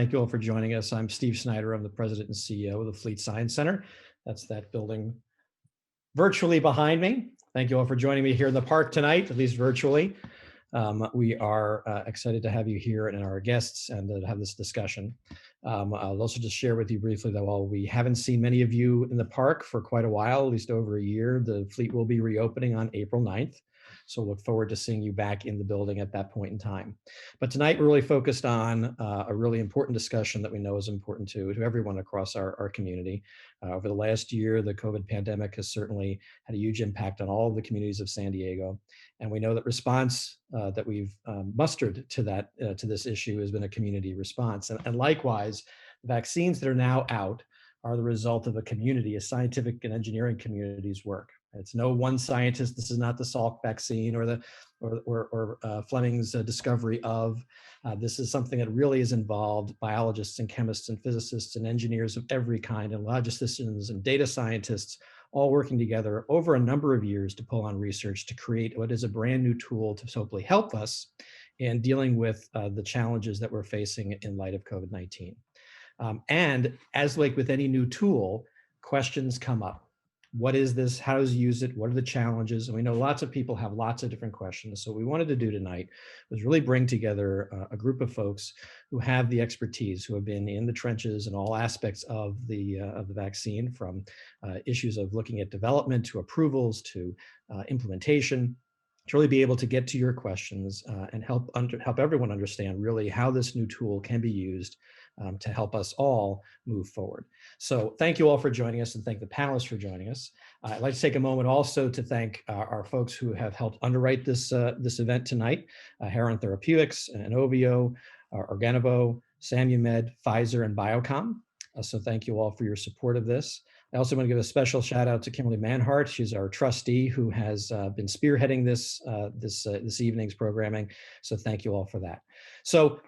thank you all for joining us. I'm Steve Snyder. I'm the president and CEO of the Fleet Science Center. That's that building virtually behind me. Thank you all for joining me here in the park tonight, at least virtually. We are excited to have you here and our guests and to have this discussion. I'll also just share with you briefly that while we haven't seen many of you in the park for quite a while, at least over a year, the fleet will be reopening on April 9th. So look forward to seeing you back in the building at that point in time. But tonight we're really focused on a really important discussion that we know is important to everyone across our community. Over the last year, the COVID pandemic has certainly had a huge impact on all of the communities of San Diego. And we know that response that we've mustered to this issue has been a community response. And likewise, the vaccines that are now out are the result of a scientific and engineering community's work. It's no one scientist. This is not the Salk vaccine or Fleming's discovery of. This is something that really has involved biologists and chemists and physicists and engineers of every kind, and logisticians and data scientists, all working together over a number of years to pull on research to create what is a brand new tool to hopefully help us in dealing with the challenges that we're facing in light of COVID-19. And as like with any new tool, questions come up. What is this? How does it use it? What are the challenges? And we know lots of people have lots of different questions. So what we wanted to do tonight was really bring together a group of folks who have the expertise, who have been in the trenches in all aspects of the vaccine, from issues of looking at development to approvals to implementation, to really be able to get to your questions and help everyone understand really how this new tool can be used to help us all move forward. So thank you all for joining us, and thank the panelists for joining us. I'd like to take a moment also to thank our folks who have helped underwrite this event tonight: Heron Therapeutics, INOVIO, Organovo, Samumed, Pfizer, and Biocom. So thank you all for your support of this. I also want to give a special shout out to Kimberly Manhart. She's our trustee who has been spearheading this evening's programming. So thank you all for that. So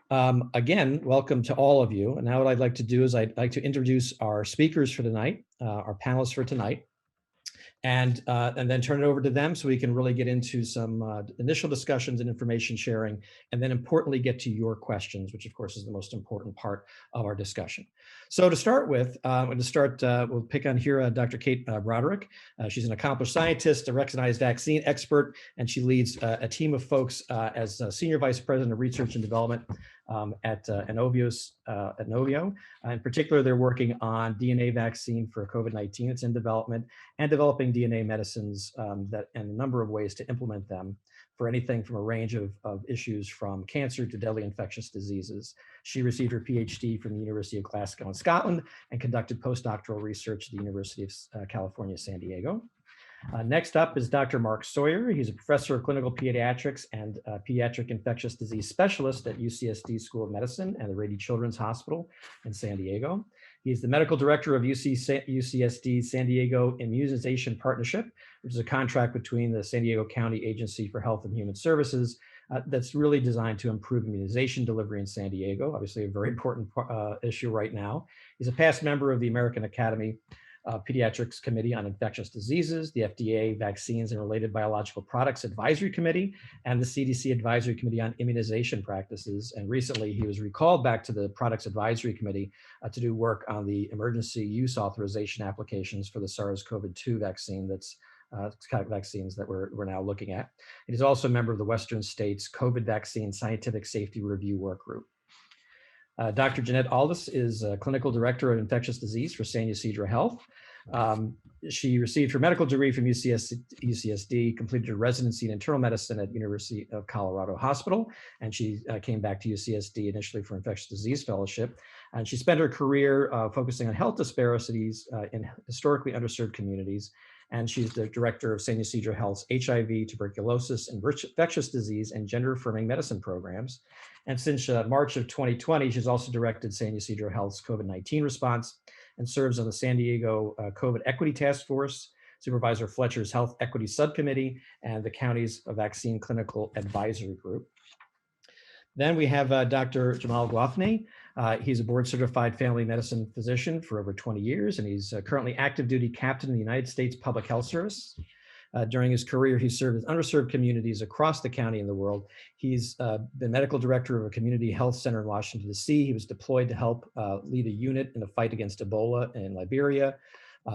again, welcome to all of you. And now what I'd like to do is I'd like to introduce our speakers for tonight, our panelists for tonight, and then turn it over to them so we can really get into some initial discussions and information sharing, and then importantly get to your questions, which of course is the most important part of our discussion. So to start with, we'll pick on here Dr. Kate Broderick. She's an accomplished scientist, a recognized vaccine expert, and she leads a team of folks as Senior Vice President of Research and Development at INOVIO. In particular, they're working on DNA vaccine for COVID-19. It's in development, and developing DNA medicines and a number of ways to implement them for anything from a range of issues from cancer to deadly infectious diseases. She received her PhD from the University of Glasgow in Scotland and conducted postdoctoral research at the University of California, San Diego. Next up is Dr. Mark Sawyer. He's a professor of clinical pediatrics and pediatric infectious disease specialist at UCSD School of Medicine and the Rady Children's Hospital in San Diego. He's the medical director of UCSD San Diego Immunization Partnership, which is a contract between the San Diego County Agency for Health and Human Services that's really designed to improve immunization delivery in San Diego, obviously a very important issue right now. He's a past member of the American Academy Pediatrics Committee on Infectious Diseases, the FDA Vaccines and Related Biological Products Advisory Committee, and the CDC Advisory Committee on Immunization Practices. And recently he was recalled back to the Products Advisory Committee to do work on the emergency use authorization applications for the SARS-CoV-2 vaccine vaccines that we're now looking at. And he's also a member of the Western States COVID Vaccine Scientific Safety Review Work Group. Dr. Jeannette Aldous is Clinical Director of Infectious Disease for San Ysidro Health. She received her medical degree from UCSD, completed her residency in internal medicine at University of Colorado Hospital, and she came back to UCSD initially for infectious disease fellowship. And she spent her career focusing on health disparities in historically underserved communities. And she's the director of San Ysidro Health's HIV, tuberculosis, and infectious disease and gender-affirming medicine programs. And since March of 2020, she's also directed San Ysidro Health's COVID-19 response and serves on the San Diego COVID Equity Task Force, Supervisor Fletcher's Health Equity Subcommittee, and the county's Vaccine Clinical Advisory Group. Then we have Dr. Jamal Gwathney. He's a board-certified family medicine physician for over 20 years, and he's currently active duty captain in the United States Public Health Service. During his career, he served as underserved communities across the county and the world. He's the medical director of a community health center in Washington, D.C. He was deployed to help lead a unit in the fight against Ebola in Liberia.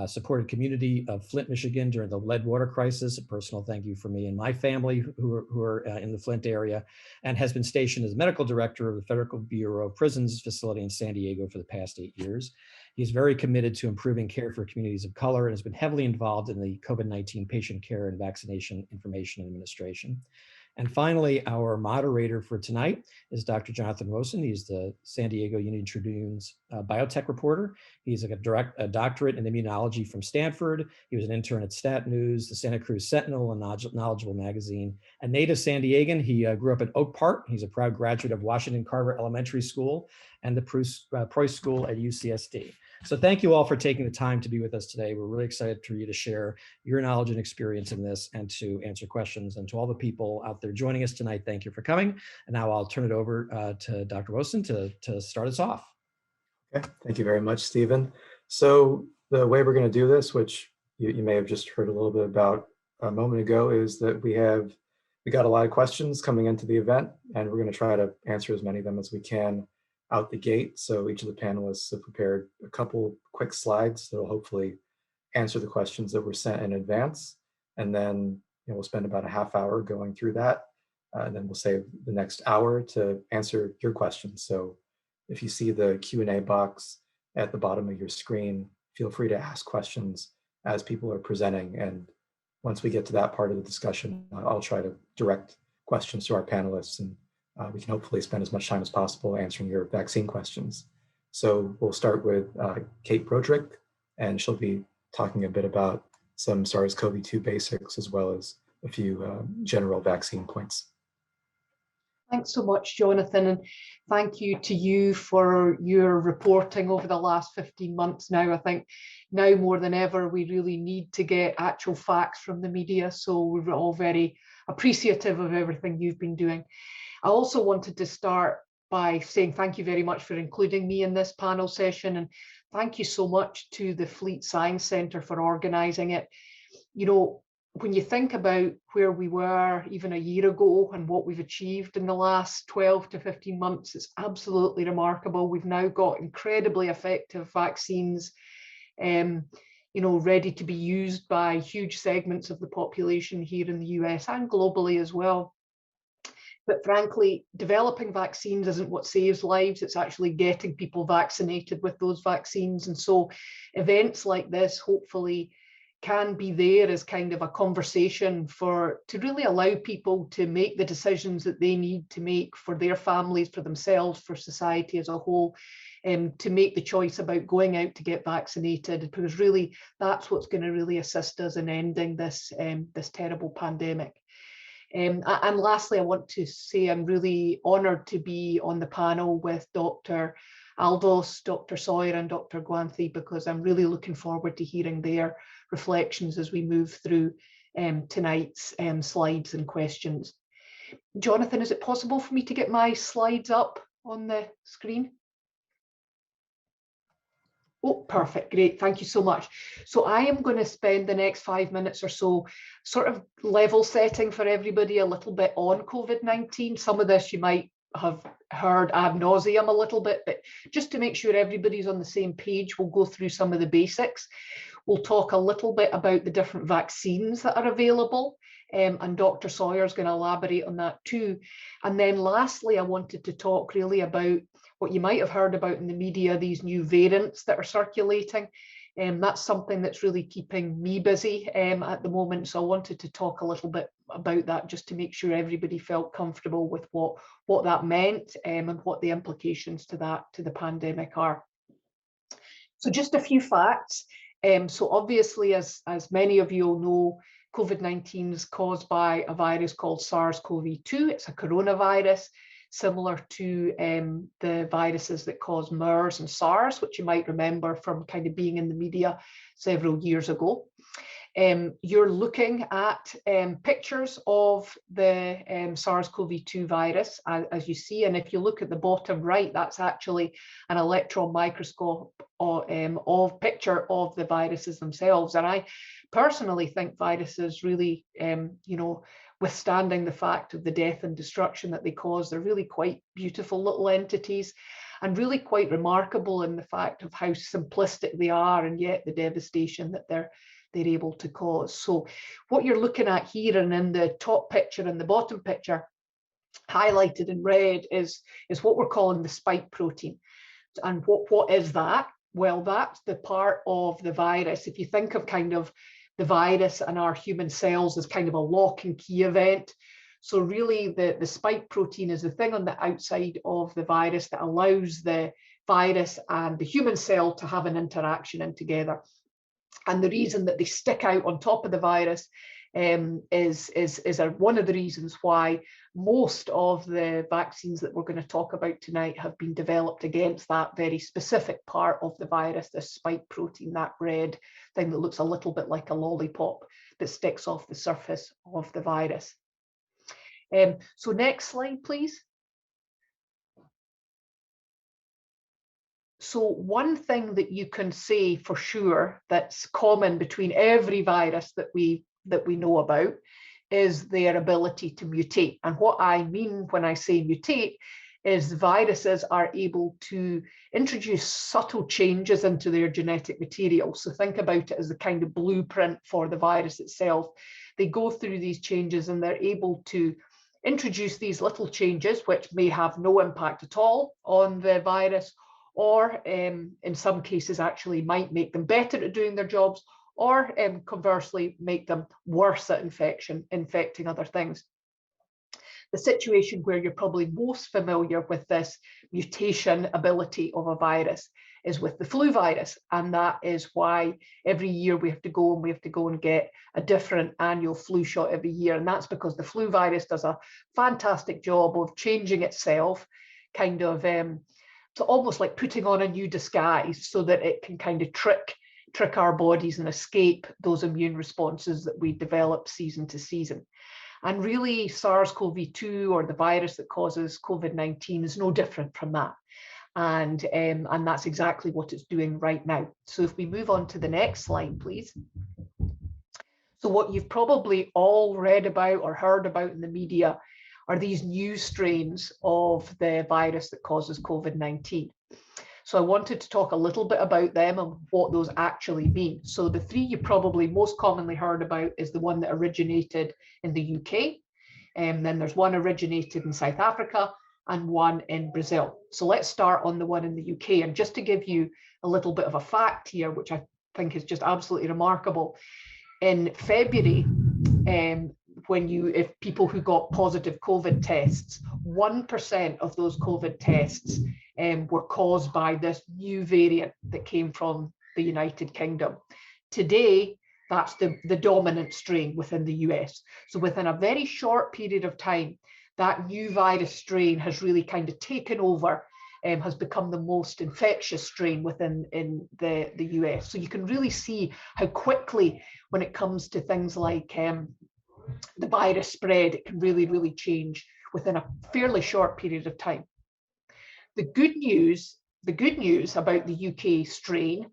Supported community of Flint, Michigan during the lead water crisis. A personal thank you for me and my family who are in the Flint area, and has been stationed as medical director of the Federal Bureau of Prisons facility in San Diego for the past 8 years. He's very committed to improving care for communities of color and has been heavily involved in the COVID-19 patient care and vaccination information administration. And finally, our moderator for tonight is Dr. Jonathan Wosen. He's the San Diego Union-Tribune's biotech reporter. He's a doctorate in immunology from Stanford. He was an intern at Stat News, the Santa Cruz Sentinel, a knowledgeable magazine. A native San Diegan, he grew up in Oak Park. He's a proud graduate of Washington Carver Elementary School and the Preuss School at UCSD. So thank you all for taking the time to be with us today. We're really excited for you to share your knowledge and experience in this and to answer questions. And to all the people out there joining us tonight, thank you for coming. And now I'll turn it over to Dr. Wosen to start us off. Okay, thank you very much, Stephen. So the way we're going to do this, which you may have just heard a little bit about a moment ago, is that we got a lot of questions coming into the event, and we're going to try to answer as many of them as we can out the gate. So each of the panelists have prepared a couple quick slides that will hopefully answer the questions that were sent in advance. And then we'll spend about a half hour going through that. And then we'll save the next hour to answer your questions. So if you see the Q&A box at the bottom of your screen, feel free to ask questions as people are presenting. And once we get to that part of the discussion, I'll try to direct questions to our panelists, and we can hopefully spend as much time as possible answering your vaccine questions. So we'll start with Kate Broderick, and she'll be talking a bit about some SARS-CoV-2 basics as well as a few general vaccine points. Thanks so much, Jonathan, and thank you to you for your reporting over the last 15 months now. I think now more than ever, we really need to get actual facts from the media, so we're all very appreciative of everything you've been doing. I also wanted to start by saying thank you very much for including me in this panel session, and thank you so much to the Fleet Science Centre for organising it. When you think about where we were even a year ago and what we've achieved in the last 12 to 15 months, it's absolutely remarkable. We've now got incredibly effective vaccines, ready to be used by huge segments of the population here in the US and globally as well. But frankly, developing vaccines isn't what saves lives. It's actually getting people vaccinated with those vaccines. And so events like this hopefully can be there as kind of a conversation to really allow people to make the decisions that they need to make for their families, for themselves, for society as a whole, to make the choice about going out to get vaccinated, because really that's what's going to really assist us in ending this terrible pandemic. And lastly, I want to say I'm really honoured to be on the panel with Dr. Aldous, Dr. Sawyer and Dr. Gwathney, because I'm really looking forward to hearing their reflections as we move through tonight's slides and questions. Jonathan, is it possible for me to get my slides up on the screen? Oh, perfect, great, thank you so much. So I am going to spend the next 5 minutes or so sort of level setting for everybody a little bit on COVID-19. Some of this you might have heard ad nauseum a little bit, but just to make sure everybody's on the same page, we'll go through some of the basics. We'll talk a little bit about the different vaccines that are available, and Dr. Sawyer is going to elaborate on that too. And then lastly, I wanted to talk really about what you might have heard about in the media, these new variants that are circulating. That's something that's really keeping me busy at the moment. So I wanted to talk a little bit about that just to make sure everybody felt comfortable with what that meant and what the implications to the pandemic are. So just a few facts. So obviously, as many of you all know, COVID-19 is caused by a virus called SARS-CoV-2. It's a coronavirus, similar to the viruses that cause MERS and SARS, which you might remember from kind of being in the media several years ago. You're looking at pictures of the SARS-CoV-2 virus, as you see, and if you look at the bottom right, that's actually an electron microscope of picture of the viruses themselves. And I personally think viruses really, withstanding the fact of the death and destruction that they cause, they're really quite beautiful little entities, and really quite remarkable in the fact of how simplistic they are, and yet the devastation that they're able to cause. So what you're looking at here, and in the top picture and the bottom picture, highlighted in red, is what we're calling the spike protein. And what is that? Well, that's the part of the virus. If you think of kind of the virus and our human cells as kind of a lock and key event. So really the spike protein is the thing on the outside of the virus that allows the virus and the human cell to have an interaction in together. And the reason that they stick out on top of the virus is one of the reasons why most of the vaccines that we're going to talk about tonight have been developed against that very specific part of the virus, the spike protein, that red thing that looks a little bit like a lollipop that sticks off the surface of the virus. So next slide, please. So one thing that you can say for sure that's common between every virus that we know about is their ability to mutate. And what I mean when I say mutate is viruses are able to introduce subtle changes into their genetic material. So think about it as the kind of blueprint for the virus itself. They go through these changes and they're able to introduce these little changes, which may have no impact at all on the virus, or in some cases actually might make them better at doing their jobs, or conversely make them worse at infecting other things. The situation where you're probably most familiar with this mutation ability of a virus is with the flu virus, and that is why every year we have to go and get a different annual flu shot every year. And that's because the flu virus does a fantastic job of changing itself, kind of to almost like putting on a new disguise so that it can kind of trick our bodies and escape those immune responses that we develop season to season. And really SARS-CoV-2, or the virus that causes COVID-19, is no different from that. And that's exactly what it's doing right now. So if we move on to the next slide, please. So what you've probably all read about or heard about in the media are these new strains of the virus that causes COVID-19. So I wanted to talk a little bit about them and what those actually mean. So the three you probably most commonly heard about is the one that originated in the UK, and then there's one originated in South Africa and one in Brazil. So let's start on the one in the UK. And just to give you a little bit of a fact here, which I think is just absolutely remarkable, in February, if people who got positive COVID tests, 1% of those COVID tests were caused by this new variant that came from the United Kingdom. Today, that's the dominant strain within the US. So within a very short period of time, that new virus strain has really kind of taken over, has become the most infectious strain within the US. So you can really see how quickly, when it comes to things like the virus spread, it can really, really change within a fairly short period of time. The good news about the UK strain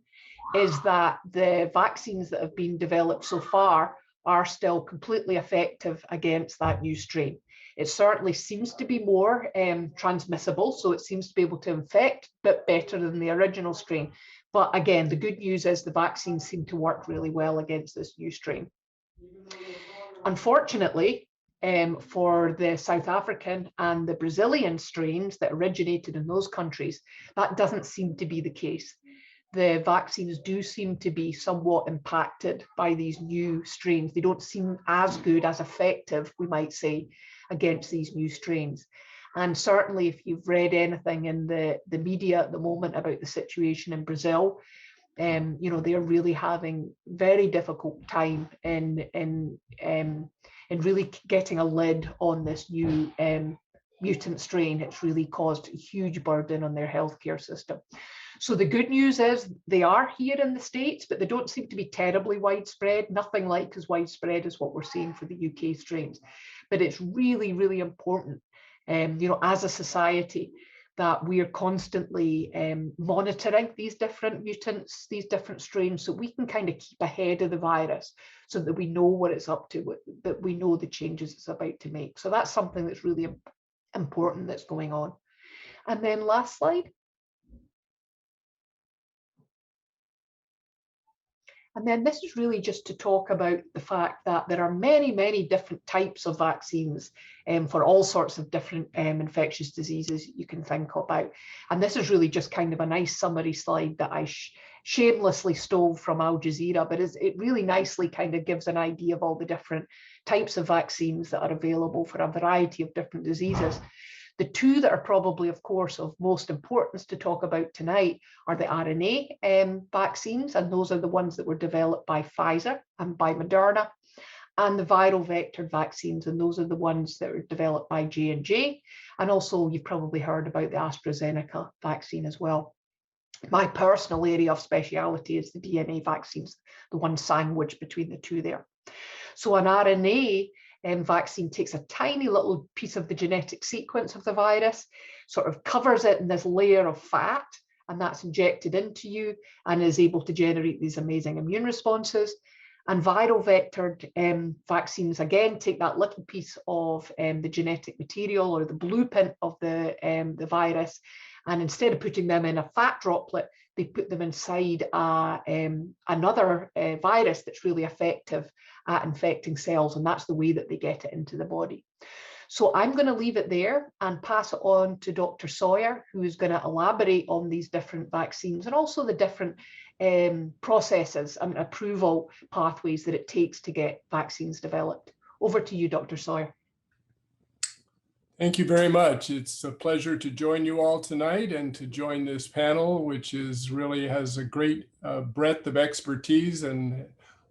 is that the vaccines that have been developed so far are still completely effective against that new strain. It certainly seems to be more transmissible, so it seems to be able to infect a bit better than the original strain. But again, the good news is the vaccines seem to work really well against this new strain. Unfortunately, for the South African and the Brazilian strains that originated in those countries, that doesn't seem to be the case. The vaccines do seem to be somewhat impacted by these new strains. They don't seem as good, as effective, we might say, against these new strains. And certainly if you've read anything in the media at the moment about the situation in Brazil, they're really having very difficult time in really getting a lid on this new mutant strain. It's really caused a huge burden on their healthcare system. So the good news is they are here in the States, but they don't seem to be terribly widespread, nothing like as widespread as what we're seeing for the UK strains. But it's really, really important, as a society, that we are constantly monitoring these different mutants, these different strains, so we can kind of keep ahead of the virus so that we know what it's up to, that we know the changes it's about to make. So that's something that's really important that's going on. And then last slide. And then this is really just to talk about the fact that there are many, many different types of vaccines for all sorts of different infectious diseases you can think about. And this is really just kind of a nice summary slide that I shamelessly stole from Al Jazeera, but it really nicely kind of gives an idea of all the different types of vaccines that are available for a variety of different diseases. The two that are probably, of course, of most importance to talk about tonight are the RNA vaccines, and those are the ones that were developed by Pfizer and by Moderna, and the viral vectored vaccines, and those are the ones that are developed by J&J, and also you've probably heard about the AstraZeneca vaccine as well. My personal area of speciality is the DNA vaccines, the one sandwiched between the two there. So an RNA vaccine takes a tiny little piece of the genetic sequence of the virus, sort of covers it in this layer of fat, and that's injected into you and is able to generate these amazing immune responses. And viral vectored vaccines, again, take that little piece of the genetic material or the blueprint of the virus, and instead of putting them in a fat droplet, they put them inside another virus that's really effective at infecting cells, and that's the way that they get it into the body. So I'm going to leave it there and pass it on to Dr. Sawyer, who is going to elaborate on these different vaccines and also the different processes and approval pathways that it takes to get vaccines developed. Over to you, Dr. Sawyer. Thank you very much. It's a pleasure to join you all tonight and to join this panel, which really has a great breadth of expertise and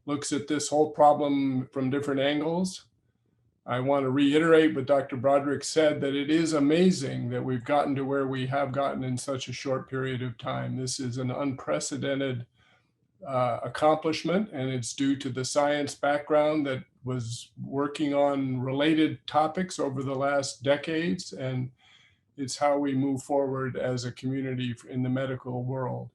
looks at this whole problem from different angles. I want to reiterate what Dr. Broderick said, that it is amazing that we've gotten to where we have gotten in such a short period of time. This is an unprecedented accomplishment, and it's due to the science background that was working on related topics over the last decades, and it's how we move forward as a community in the medical world.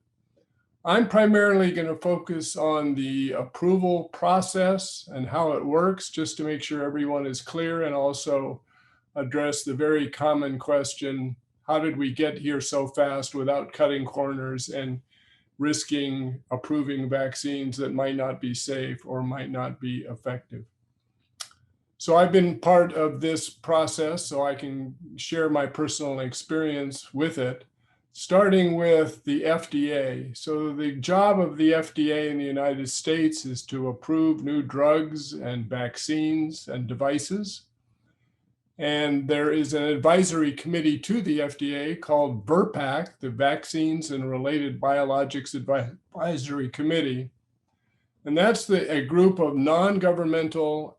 I'm primarily going to focus on the approval process and how it works, just to make sure everyone is clear, and also address the very common question, how did we get here so fast without cutting corners and risking approving vaccines that might not be safe or might not be effective? So I've been part of this process, so I can share my personal experience with it, starting with the FDA. So the job of the FDA in the United States is to approve new drugs and vaccines and devices. And there is an advisory committee to the FDA called VRBPAC, the Vaccines and Related Biologics Advisory Committee. And that's a group of non-governmental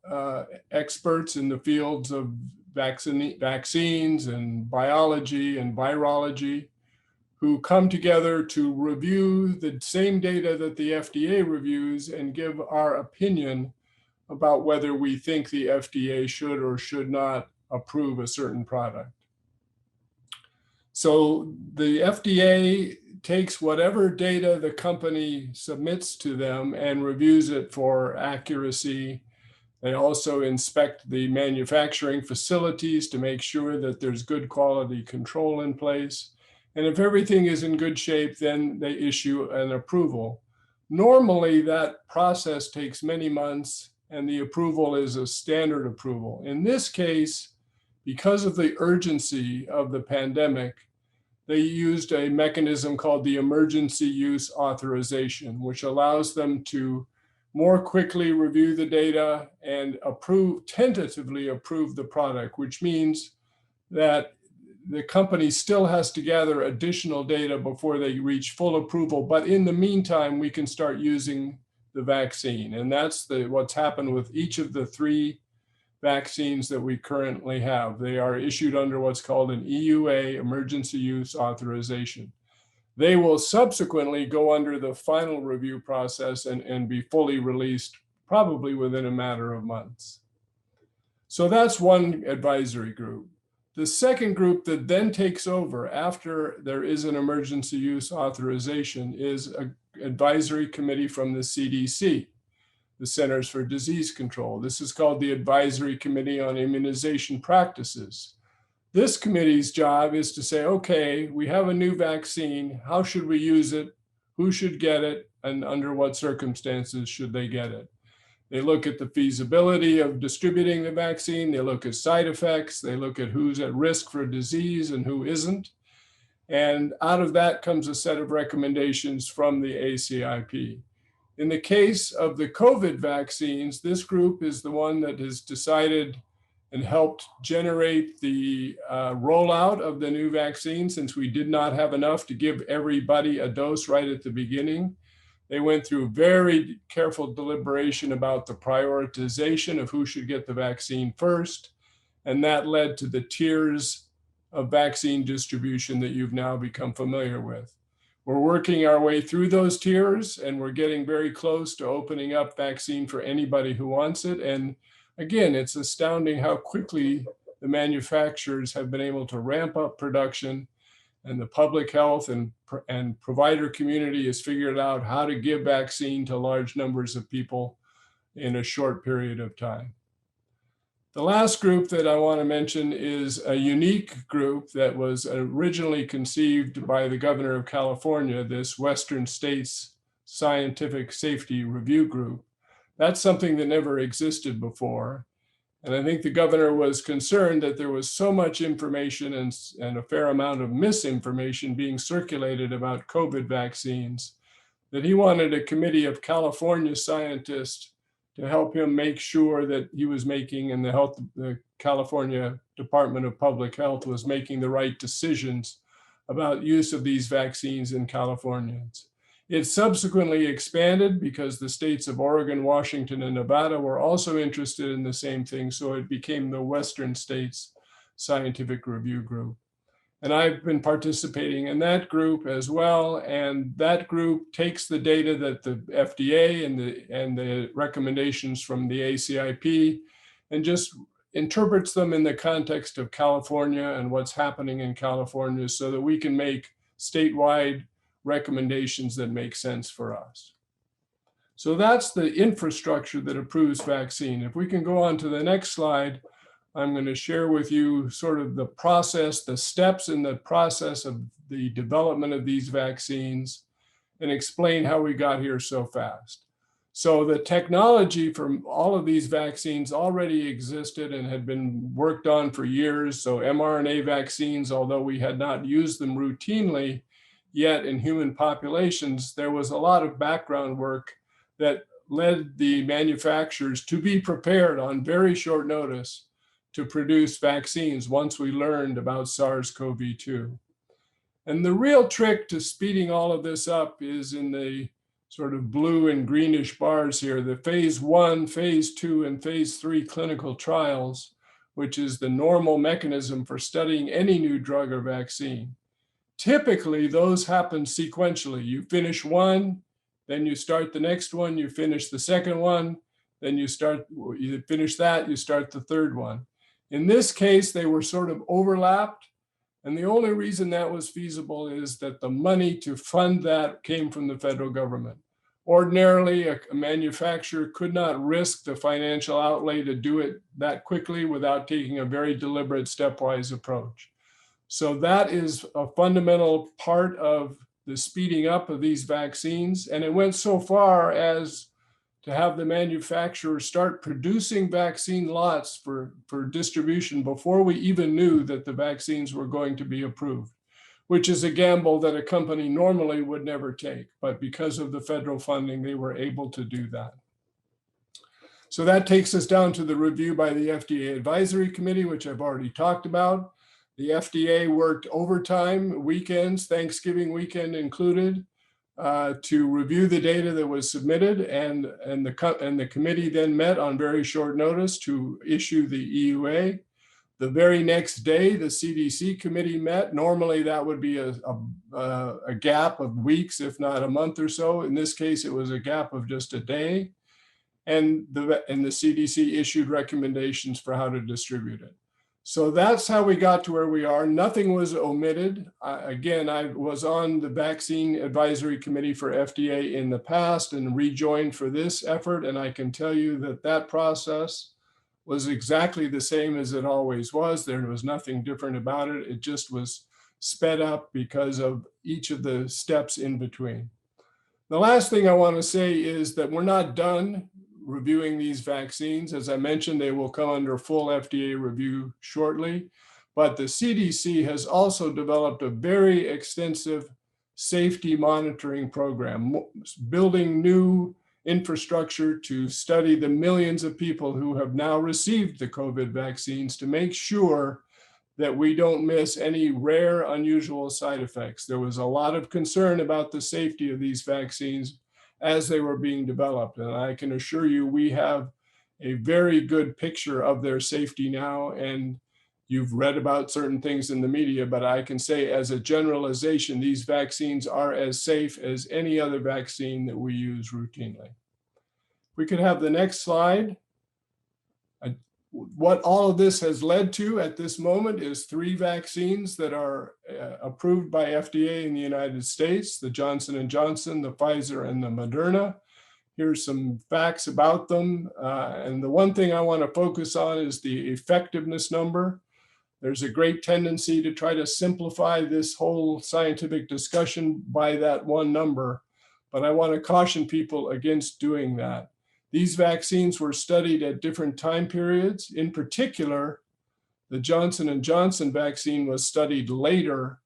experts in the fields of vaccines and biology and virology, who come together to review the same data that the FDA reviews and give our opinion about whether we think the FDA should or should not approve a certain product. So the FDA takes whatever data the company submits to them and reviews it for accuracy. They also inspect the manufacturing facilities to make sure that there's good quality control in place. And if everything is in good shape, then they issue an approval. Normally, that process takes many months, and the approval is a standard approval. In this case, because of the urgency of the pandemic, they used a mechanism called the emergency use authorization, which allows them to more quickly review the data and tentatively approve the product, which means that the company still has to gather additional data before they reach full approval. But in the meantime, we can start using the vaccine. And that's what's happened with each of the 3 vaccines that we currently have. They are issued under what's called an EUA, emergency use authorization. They will subsequently go under the final review process and be fully released probably within a matter of months. So that's one advisory group. The second group that then takes over after there is an emergency use authorization is an advisory committee from the CDC, the Centers for Disease Control. This is called the Advisory Committee on Immunization Practices. This committee's job is to say, okay, we have a new vaccine. How should we use it? Who should get it? And under what circumstances should they get it? They look at the feasibility of distributing the vaccine. They look at side effects. They look at who's at risk for disease and who isn't. And out of that comes a set of recommendations from the ACIP. In the case of the COVID vaccines, this group is the one that has decided and helped generate the rollout of the new vaccine, since we did not have enough to give everybody a dose right at the beginning. They went through very careful deliberation about the prioritization of who should get the vaccine first, and that led to the tiers of vaccine distribution that you've now become familiar with. We're working our way through those tiers, and we're getting very close to opening up vaccine for anybody who wants it. And again, it's astounding how quickly the manufacturers have been able to ramp up production, and the public health and provider community has figured out how to give vaccine to large numbers of people in a short period of time. The last group that I want to mention is a unique group that was originally conceived by the governor of California, this Western States Scientific Safety Review Group. That's something that never existed before. And I think the governor was concerned that there was so much information and a fair amount of misinformation being circulated about COVID vaccines that he wanted a committee of California scientists to help him make sure that he was making, and the California Department of Public Health was making the right decisions about use of these vaccines in Californians. It subsequently expanded because the states of Oregon, Washington, and Nevada were also interested in the same thing, so it became the Western States Scientific Review Group. And I've been participating in that group as well, and that group takes the data that the FDA and the recommendations from the ACIP and just interprets them in the context of California and what's happening in California so that we can make statewide recommendations that make sense for us. So that's the infrastructure that approves vaccine. If we can go on to the next slide, I'm going to share with you sort of the process, the steps in the process of the development of these vaccines, and explain how we got here so fast. So the technology for all of these vaccines already existed and had been worked on for years. So mRNA vaccines, although we had not used them routinely yet in human populations, there was a lot of background work that led the manufacturers to be prepared on very short notice to produce vaccines once we learned about SARS-CoV-2. And the real trick to speeding all of this up is in the sort of blue and greenish bars here, the phase 1, phase 2, and phase 3 clinical trials, which is the normal mechanism for studying any new drug or vaccine. Typically, those happen sequentially. You finish one, then you start the next one, you finish the second one, then you finish that, you start the third one. In this case, they were sort of overlapped. And the only reason that was feasible is that the money to fund that came from the federal government. Ordinarily, a manufacturer could not risk the financial outlay to do it that quickly without taking a very deliberate stepwise approach. So that is a fundamental part of the speeding up of these vaccines. And it went so far as to have the manufacturers start producing vaccine lots for distribution before we even knew that the vaccines were going to be approved, which is a gamble that a company normally would never take. But because of the federal funding, they were able to do that. So that takes us down to the review by the FDA Advisory Committee, which I've already talked about. The FDA worked overtime, weekends, Thanksgiving weekend included, to review the data that was submitted, and the committee then met on very short notice to issue the EUA. The very next day, the CDC committee met. Normally that would be a gap of weeks, if not a month or so. In this case, it was a gap of just a day. And the CDC issued recommendations for how to distribute it. So that's how we got to where we are. Nothing was omitted. Again, I was on the Vaccine Advisory Committee for FDA in the past and rejoined for this effort. And I can tell you that that process was exactly the same as it always was. There was nothing different about it. It just was sped up because of each of the steps in between. The last thing I want to say is that we're not done reviewing these vaccines. As I mentioned, they will come under full FDA review shortly, but the CDC has also developed a very extensive safety monitoring program, building new infrastructure to study the millions of people who have now received the COVID vaccines to make sure that we don't miss any rare, unusual side effects. There was a lot of concern about the safety of these vaccines as they were being developed. And I can assure you, we have a very good picture of their safety now. And you've read about certain things in the media, but I can say as a generalization, these vaccines are as safe as any other vaccine that we use routinely. We could have the next slide. What all of this has led to at this moment is 3 vaccines that are approved by FDA in the United States, the Johnson & Johnson, the Pfizer, and the Moderna. Here's some facts about them. And the one thing I want to focus on is the effectiveness number. There's a great tendency to try to simplify this whole scientific discussion by that one number, but I want to caution people against doing that. These vaccines were studied at different time periods. In particular, the Johnson & Johnson vaccine was studied later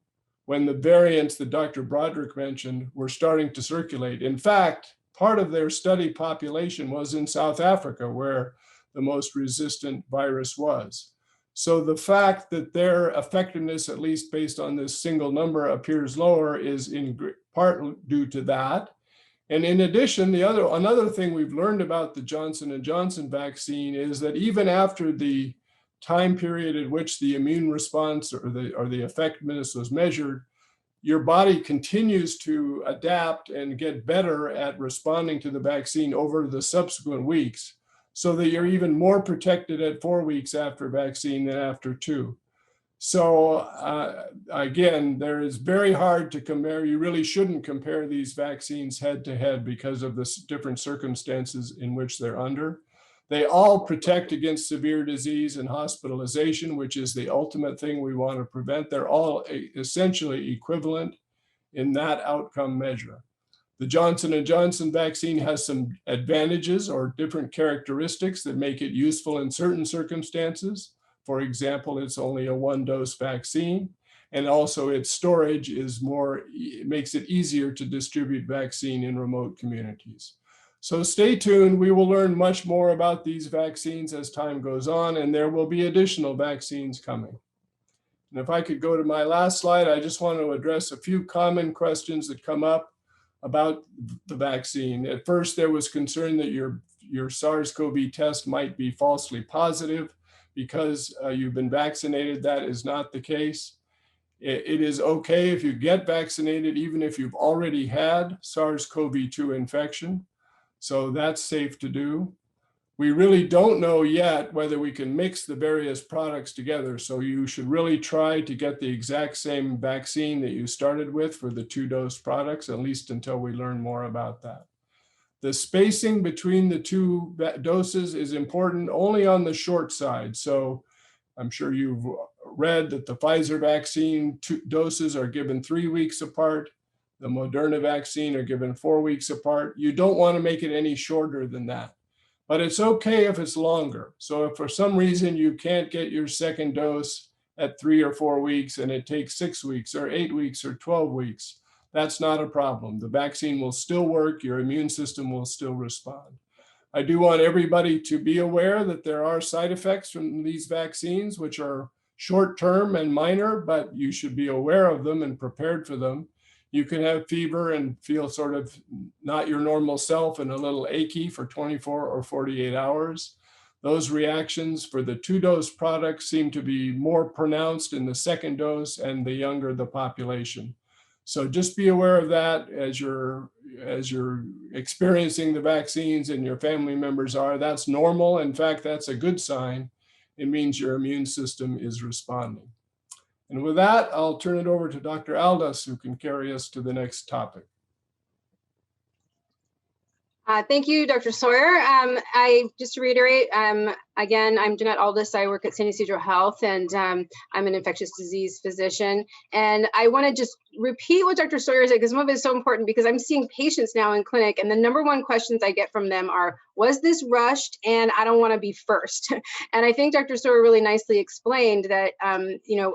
when the variants that Dr. Broderick mentioned were starting to circulate. In fact, part of their study population was in South Africa, where the most resistant virus was. So the fact that their effectiveness, at least based on this single number, appears lower is in part due to that. And in addition, another thing we've learned about the Johnson & Johnson vaccine is that even after the time period at which the immune response or the effectiveness was measured, your body continues to adapt and get better at responding to the vaccine over the subsequent weeks, so that you're even more protected at 4 weeks after vaccine than after 2. So again, there is very hard to compare. You really shouldn't compare these vaccines head to head because of the different circumstances in which they're under. They all protect against severe disease and hospitalization, which is the ultimate thing we want to prevent. They're all essentially equivalent in that outcome measure. The Johnson & Johnson vaccine has some advantages or different characteristics that make it useful in certain circumstances. For example, it's only a 1-dose vaccine, and also its storage makes it easier to distribute vaccine in remote communities. So stay tuned. We will learn much more about these vaccines as time goes on, and there will be additional vaccines coming. And if I could go to my last slide, I just want to address a few common questions that come up about the vaccine. At first, there was concern that your SARS-CoV test might be falsely positive because you've been vaccinated. That is not the case. It is okay if you get vaccinated, even if you've already had SARS-CoV-2 infection. So that's safe to do. We really don't know yet whether we can mix the various products together. So you should really try to get the exact same vaccine that you started with for the 2-dose products, at least until we learn more about that. The spacing between the 2 doses is important only on the short side. So I'm sure you've read that the Pfizer vaccine 2 doses are given 3 weeks apart. The Moderna vaccine are given 4 weeks apart. You don't want to make it any shorter than that, but it's okay if it's longer. So if for some reason you can't get your second dose at 3 or 4 weeks and it takes 6 weeks or 8 weeks or 12 weeks, that's not a problem. The vaccine will still work. Your immune system will still respond. I do want everybody to be aware that there are side effects from these vaccines, which are short-term and minor, but you should be aware of them and prepared for them. You can have fever and feel sort of not your normal self and a little achy for 24 or 48 hours. Those reactions for the 2-dose product seem to be more pronounced in the second dose and the younger the population. So just be aware of that as you're experiencing the vaccines and your family members are. That's normal. In fact, that's a good sign. It means your immune system is responding. And with that, I'll turn it over to Dr. Aldous, who can carry us to the next topic. Thank you, Dr. Sawyer. Just to reiterate, again, I'm Jeannette Aldous. I work at San Ysidro Health, and I'm an infectious disease physician. And I want to just repeat what Dr. Sawyer said, because some of it is so important, because I'm seeing patients now in clinic, and the number one questions I get from them are, was this rushed? And I don't want to be first. And I think Dr. Sawyer really nicely explained that,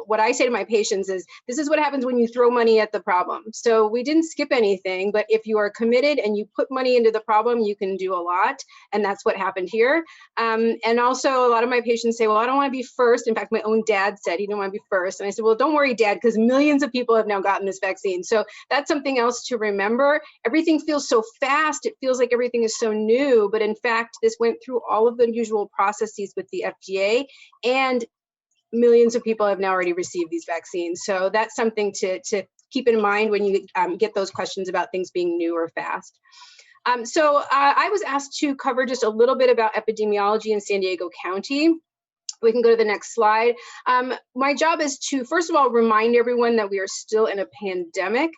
what I say to my patients is, this is what happens when you throw money at the problem. So we didn't skip anything, but if you are committed and you put money into the problem, you can do a lot. And that's what happened here. And also a lot of my patients say, well, I don't want to be first. In fact, my own dad said he didn't want to be first. And I said, well, don't worry, Dad, because millions of people have now gotten this vaccine. So that's something else to remember. Everything feels so fast. It feels like everything is so new. But in fact, this went through all of the usual processes with the FDA, and millions of people have now already received these vaccines. So that's something to keep in mind when you get those questions about things being new or fast. So I was asked to cover just a little bit about epidemiology in San Diego County. We can go to the next slide. My job is to, first of all, remind everyone that we are still in a pandemic.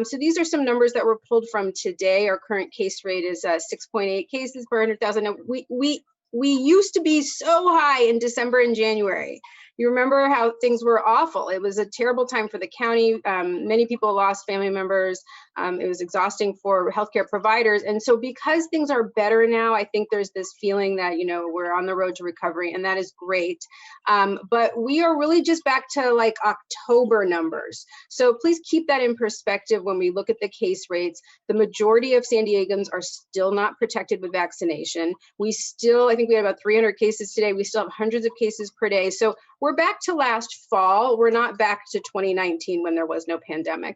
So these are some numbers that were pulled from today. Our current case rate is 6.8 cases per 100,000. We used to be so high in December and January. You remember how things were awful. It was a terrible time for the county. Many people lost family members. It was exhausting for healthcare providers. And so because things are better now, I think there's this feeling that, we're on the road to recovery, and that is great. But we are really just back to like October numbers. So please keep that in perspective when we look at the case rates. The majority of San Diegans are still not protected with vaccination. We still, I think we had about 300 cases today. We still have hundreds of cases per day. So we're back to last fall. We're not back to 2019 when there was no pandemic.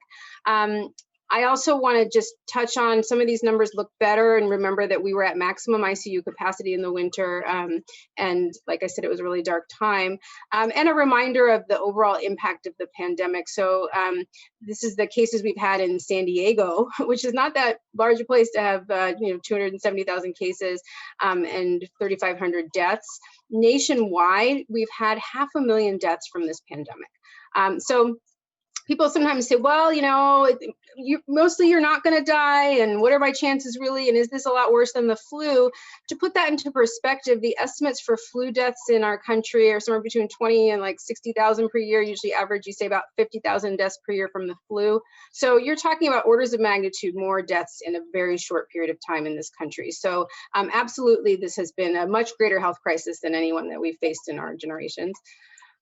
I also want to just touch on some of these numbers look better, and remember that we were at maximum ICU capacity in the winter. And like I said, it was a really dark time. And a reminder of the overall impact of the pandemic. So this is the cases we've had in San Diego, which is not that large a place to have 270,000 cases and 3,500 deaths. Nationwide, we've had 500,000 deaths from this pandemic. So people sometimes say, well, mostly you're not going to die, and what are my chances really, and is this a lot worse than the flu? To put that into perspective, the estimates for flu deaths in our country are somewhere between 20 and like 60,000 per year, usually average, you say about 50,000 deaths per year from the flu. So you're talking about orders of magnitude more deaths in a very short period of time in this country. So absolutely, this has been a much greater health crisis than anyone that we've faced in our generations.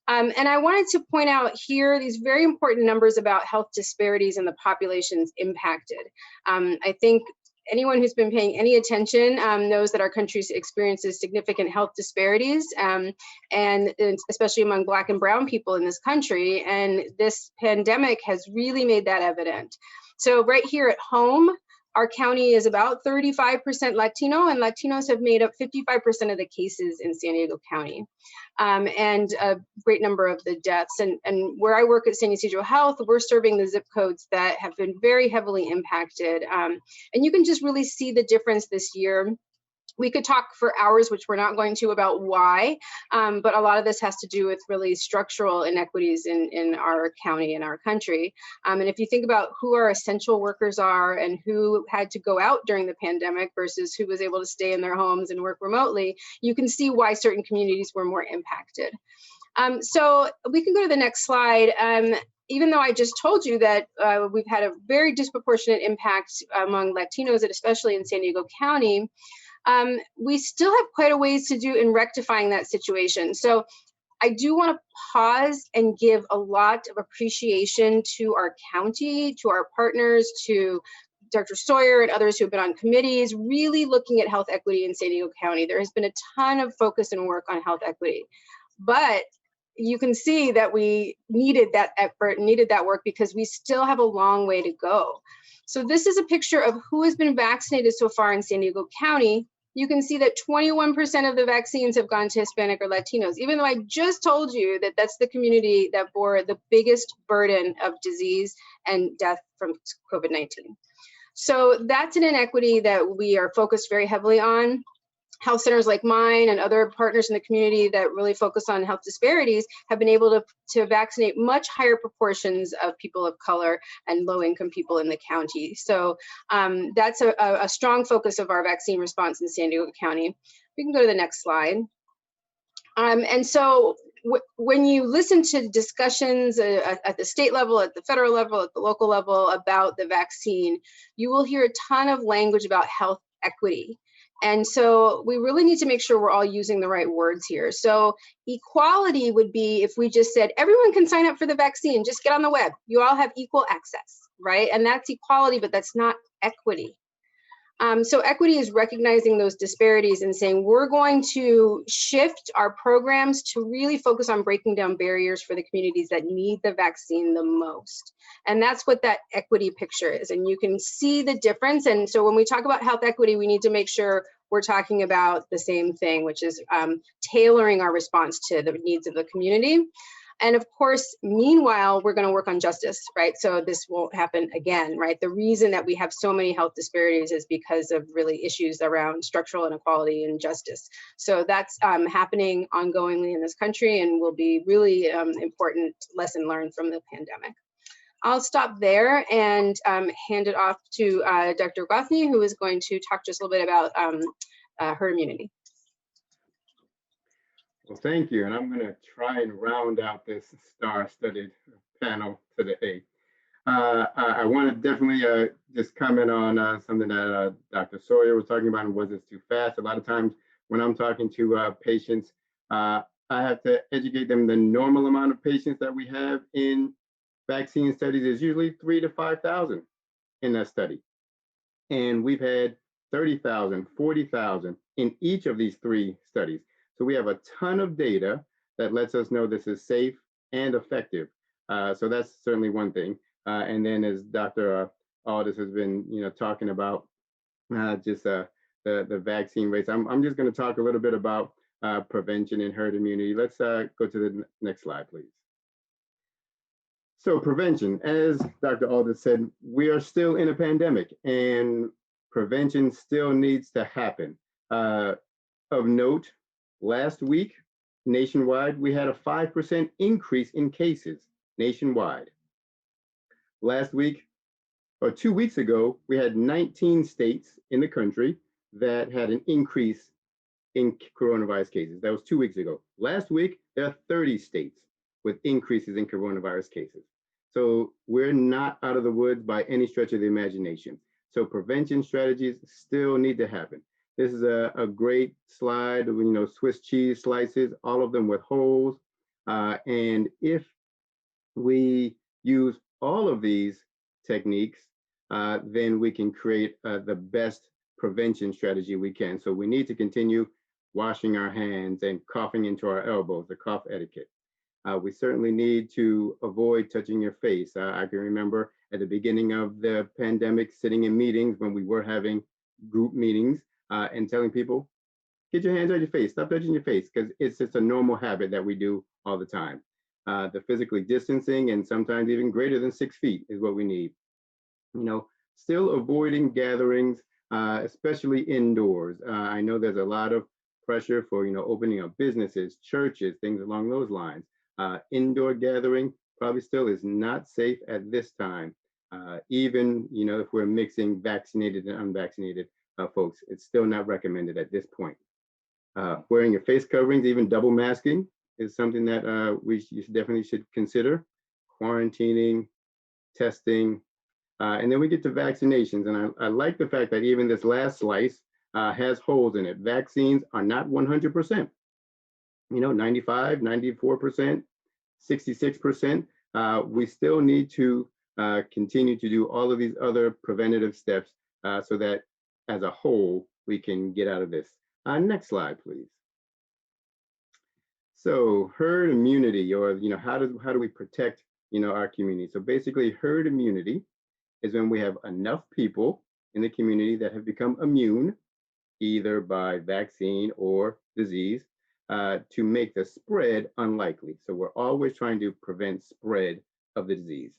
And I wanted to point out here these very important numbers about health disparities and the populations impacted. I think anyone who's been paying any attention knows that our country experiences significant health disparities, and especially among Black and Brown people in this country. And this pandemic has really made that evident. So right here at home, our county is about 35% Latino, and Latinos have made up 55% of the cases in San Diego County, and a great number of the deaths. And where I work at San Ysidro Health, we're serving the zip codes that have been very heavily impacted. And you can just really see the difference this year. We could talk for hours, which we're not going to, about why, but a lot of this has to do with really structural inequities in our county and our country. And if you think about who our essential workers are and who had to go out during the pandemic versus who was able to stay in their homes and work remotely, you can see why certain communities were more impacted. So we can go to the next slide. Even though I just told you that we've had a very disproportionate impact among Latinos, and especially in San Diego County, we still have quite a ways to do in rectifying that situation. So I do want to pause and give a lot of appreciation to our county, to our partners, to Dr. Sawyer and others who have been on committees, really looking at health equity in San Diego County. There has been a ton of focus and work on health equity, but you can see that we needed that effort, needed that work, because we still have a long way to go. So this is a picture of who has been vaccinated so far in San Diego County. you can see that 21% of the vaccines have gone to Hispanic or Latinos, even though I just told you that that's the community that bore the biggest burden of disease and death from COVID-19. So that's an inequity that we are focused very heavily on. Health centers like mine and other partners in the community that really focus on health disparities have been able to vaccinate much higher proportions of people of color and low-income people in the county. So that's a strong focus of our vaccine response in San Diego County. We can go to the next slide. And so when you listen to discussions at the state level, at the federal level, at the local level about the vaccine, you will hear a ton of language about health equity. And so we really need to make sure we're all using the right words here. So equality would be if we just said, everyone can sign up for the vaccine, just get on the web. You all have equal access, right? And that's equality, but that's not equity. So equity is recognizing those disparities and saying, we're going to shift our programs to really focus on breaking down barriers for the communities that need the vaccine the most. And that's what that equity picture is. And you can see the difference. And so when we talk about health equity, we need to make sure we're talking about the same thing, which is tailoring our response to the needs of the community. And of course, meanwhile, we're going to work on justice, right? So this won't happen again, right? The reason that we have so many health disparities is because of really issues around structural inequality and justice. So that's happening ongoingly in this country and will be really important lesson learned from the pandemic. I'll stop there and hand it off to Dr. Gwathney, who is going to talk just a little bit about herd immunity. Well, thank you. And I'm going to try and round out this star-studded panel today. I want to definitely just comment on something that Dr. Sawyer was talking about, and was this too fast? A lot of times when I'm talking to patients, I have to educate them the normal amount of patients that we have in vaccine studies is usually 3,000 to 5,000 in that study. And we've had 30,000, 40,000 in each of these 3 studies. So we have a ton of data that lets us know this is safe and effective. So that's certainly one thing. And then as Dr. Aldous has been talking about just the vaccine rates, I'm just going to talk a little bit about prevention and herd immunity. Let's go to the next slide, please. So prevention, as Dr. Aldous said, we are still in a pandemic and prevention still needs to happen. Of note, last week, nationwide, we had a 5% increase in cases nationwide. Last week, or 2 weeks ago, we had 19 states in the country that had an increase in coronavirus cases. That was 2 weeks ago. Last week, there are 30 states with increases in coronavirus cases. So we're not out of the woods by any stretch of the imagination. So prevention strategies still need to happen. This is a great slide of, Swiss cheese slices, all of them with holes. And if we use all of these techniques, then we can create the best prevention strategy we can. So we need to continue washing our hands and coughing into our elbows, the cough etiquette. We certainly need to avoid touching your face. I can remember at the beginning of the pandemic, sitting in meetings when we were having group meetings and telling people, get your hands on your face, stop touching your face, because it's just a normal habit that we do all the time. The physically distancing and sometimes even greater than 6 feet is what we need. Still avoiding gatherings, especially indoors. I know there's a lot of pressure for, opening up businesses, churches, things along those lines. Indoor gathering probably still is not safe at this time. Even, if we're mixing vaccinated and unvaccinated folks, it's still not recommended at this point. Wearing your face coverings, even double masking, is something that you definitely should consider. Quarantining, testing, and then we get to vaccinations. And I like the fact that even this last slice has holes in it. Vaccines are not 100%. 95, 94%, 66%. We still need to continue to do all of these other preventative steps so that as a whole, we can get out of this. Next slide, please. So herd immunity, or how do we protect our community? So basically, herd immunity is when we have enough people in the community that have become immune, either by vaccine or disease, to make the spread unlikely. So we're always trying to prevent spread of the disease.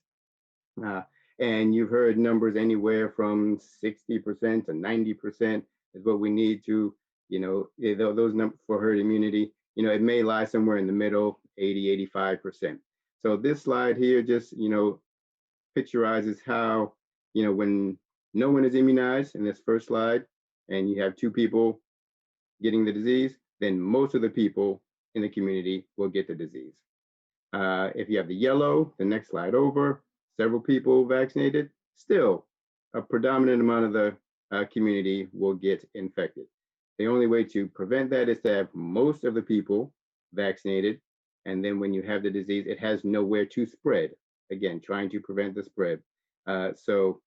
And you've heard numbers anywhere from 60% to 90% is what we need to, those numbers for herd immunity. It may lie somewhere in the middle, 80, 85%. So this slide here just, picturizes how, when no one is immunized in this first slide, and you have 2 people getting the disease, then most of the people in the community will get the disease. If you have the yellow, the next slide over, several people vaccinated, still a predominant amount of the community will get infected. The only way to prevent that is to have most of the people vaccinated. And then when you have the disease, it has nowhere to spread. Again, trying to prevent the spread. So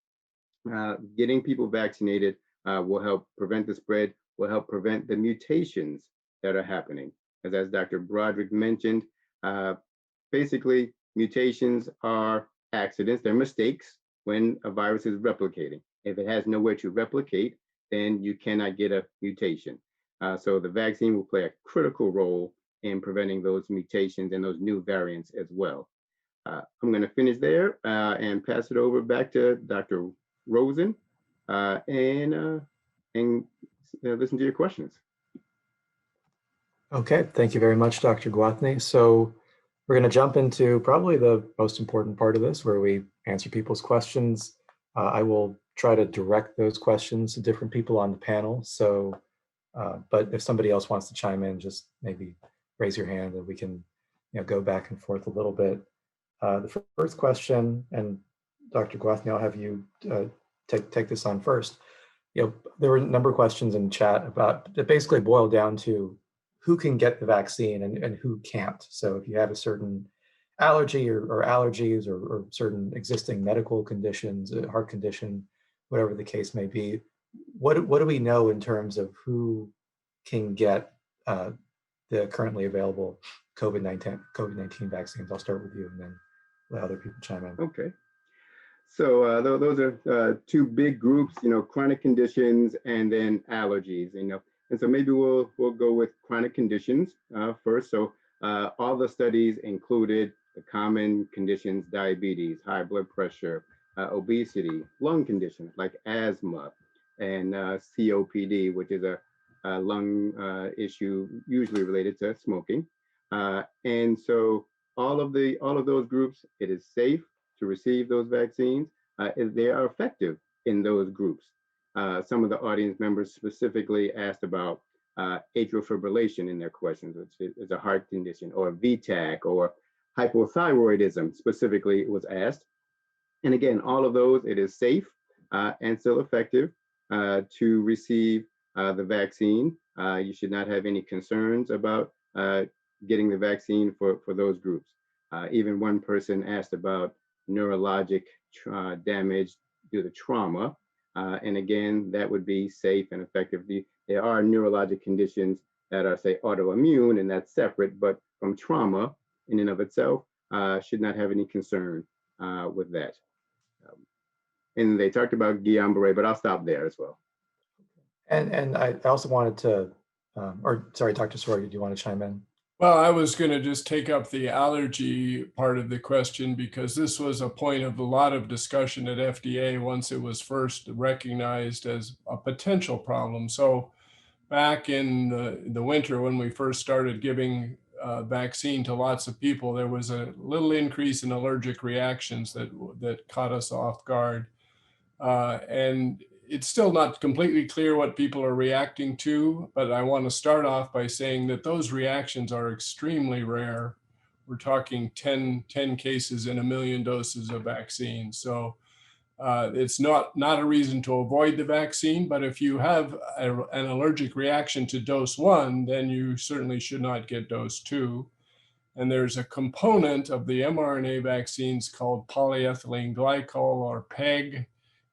getting people vaccinated will help prevent the spread, will help prevent the mutations that are happening. As Dr. Broderick mentioned, basically mutations are accidents, they're mistakes when a virus is replicating. If it has nowhere to replicate, then you cannot get a mutation. So the vaccine will play a critical role in preventing those mutations and those new variants as well. I'm going to finish there and pass it over back to Dr. Wosen and listen to your questions. Okay, thank you very much, Dr. Gwathney. So we're going to jump into probably the most important part of this, where we answer people's questions. I will try to direct those questions to different people on the panel. So, but if somebody else wants to chime in, just maybe raise your hand and we can go back and forth a little bit. The first question, and Dr. Gwathney, I'll have you take this on first. There were a number of questions in chat about that basically boiled down to who can get the vaccine and who can't. So if you have a certain allergy or allergies or certain existing medical conditions, a heart condition, whatever the case may be, what do we know in terms of who can get the currently available COVID-19 vaccines? I'll start with you and then let other people chime in. Okay. So those are 2 big groups, chronic conditions and then allergies, And so maybe we'll go with chronic conditions first. So all the studies included the common conditions: diabetes, high blood pressure, obesity, lung conditions like asthma, and COPD, which is a lung issue usually related to smoking. And so all of those groups, it is safe to receive those vaccines. They are effective in those groups. Some of the audience members specifically asked about atrial fibrillation in their questions, which is a heart condition, or VTAC, or hypothyroidism specifically was asked. And again, all of those, it is safe and still effective to receive the vaccine. You should not have any concerns about getting the vaccine for those groups. Even one person asked about neurologic damage due to trauma. And again, that would be safe and effective. There are neurologic conditions that are, say, autoimmune, and that's separate, but from trauma in and of itself, should not have any concern with that. And they talked about Guillain-Barré, but I'll stop there as well. And I also wanted to, sorry, Dr. Sawyer, do you want to chime in? Well, I was going to just take up the allergy part of the question, because this was a point of a lot of discussion at FDA once it was first recognized as a potential problem. So back in the winter, when we first started giving vaccine to lots of people, there was a little increase in allergic reactions that caught us off guard. And it's still not completely clear what people are reacting to, but I want to start off by saying that those reactions are extremely rare. We're talking 10 cases in 1 million doses of vaccine. So it's not a reason to avoid the vaccine, but if you have an allergic reaction to dose 1, then you certainly should not get dose 2. And there's a component of the mRNA vaccines called polyethylene glycol, or PEG.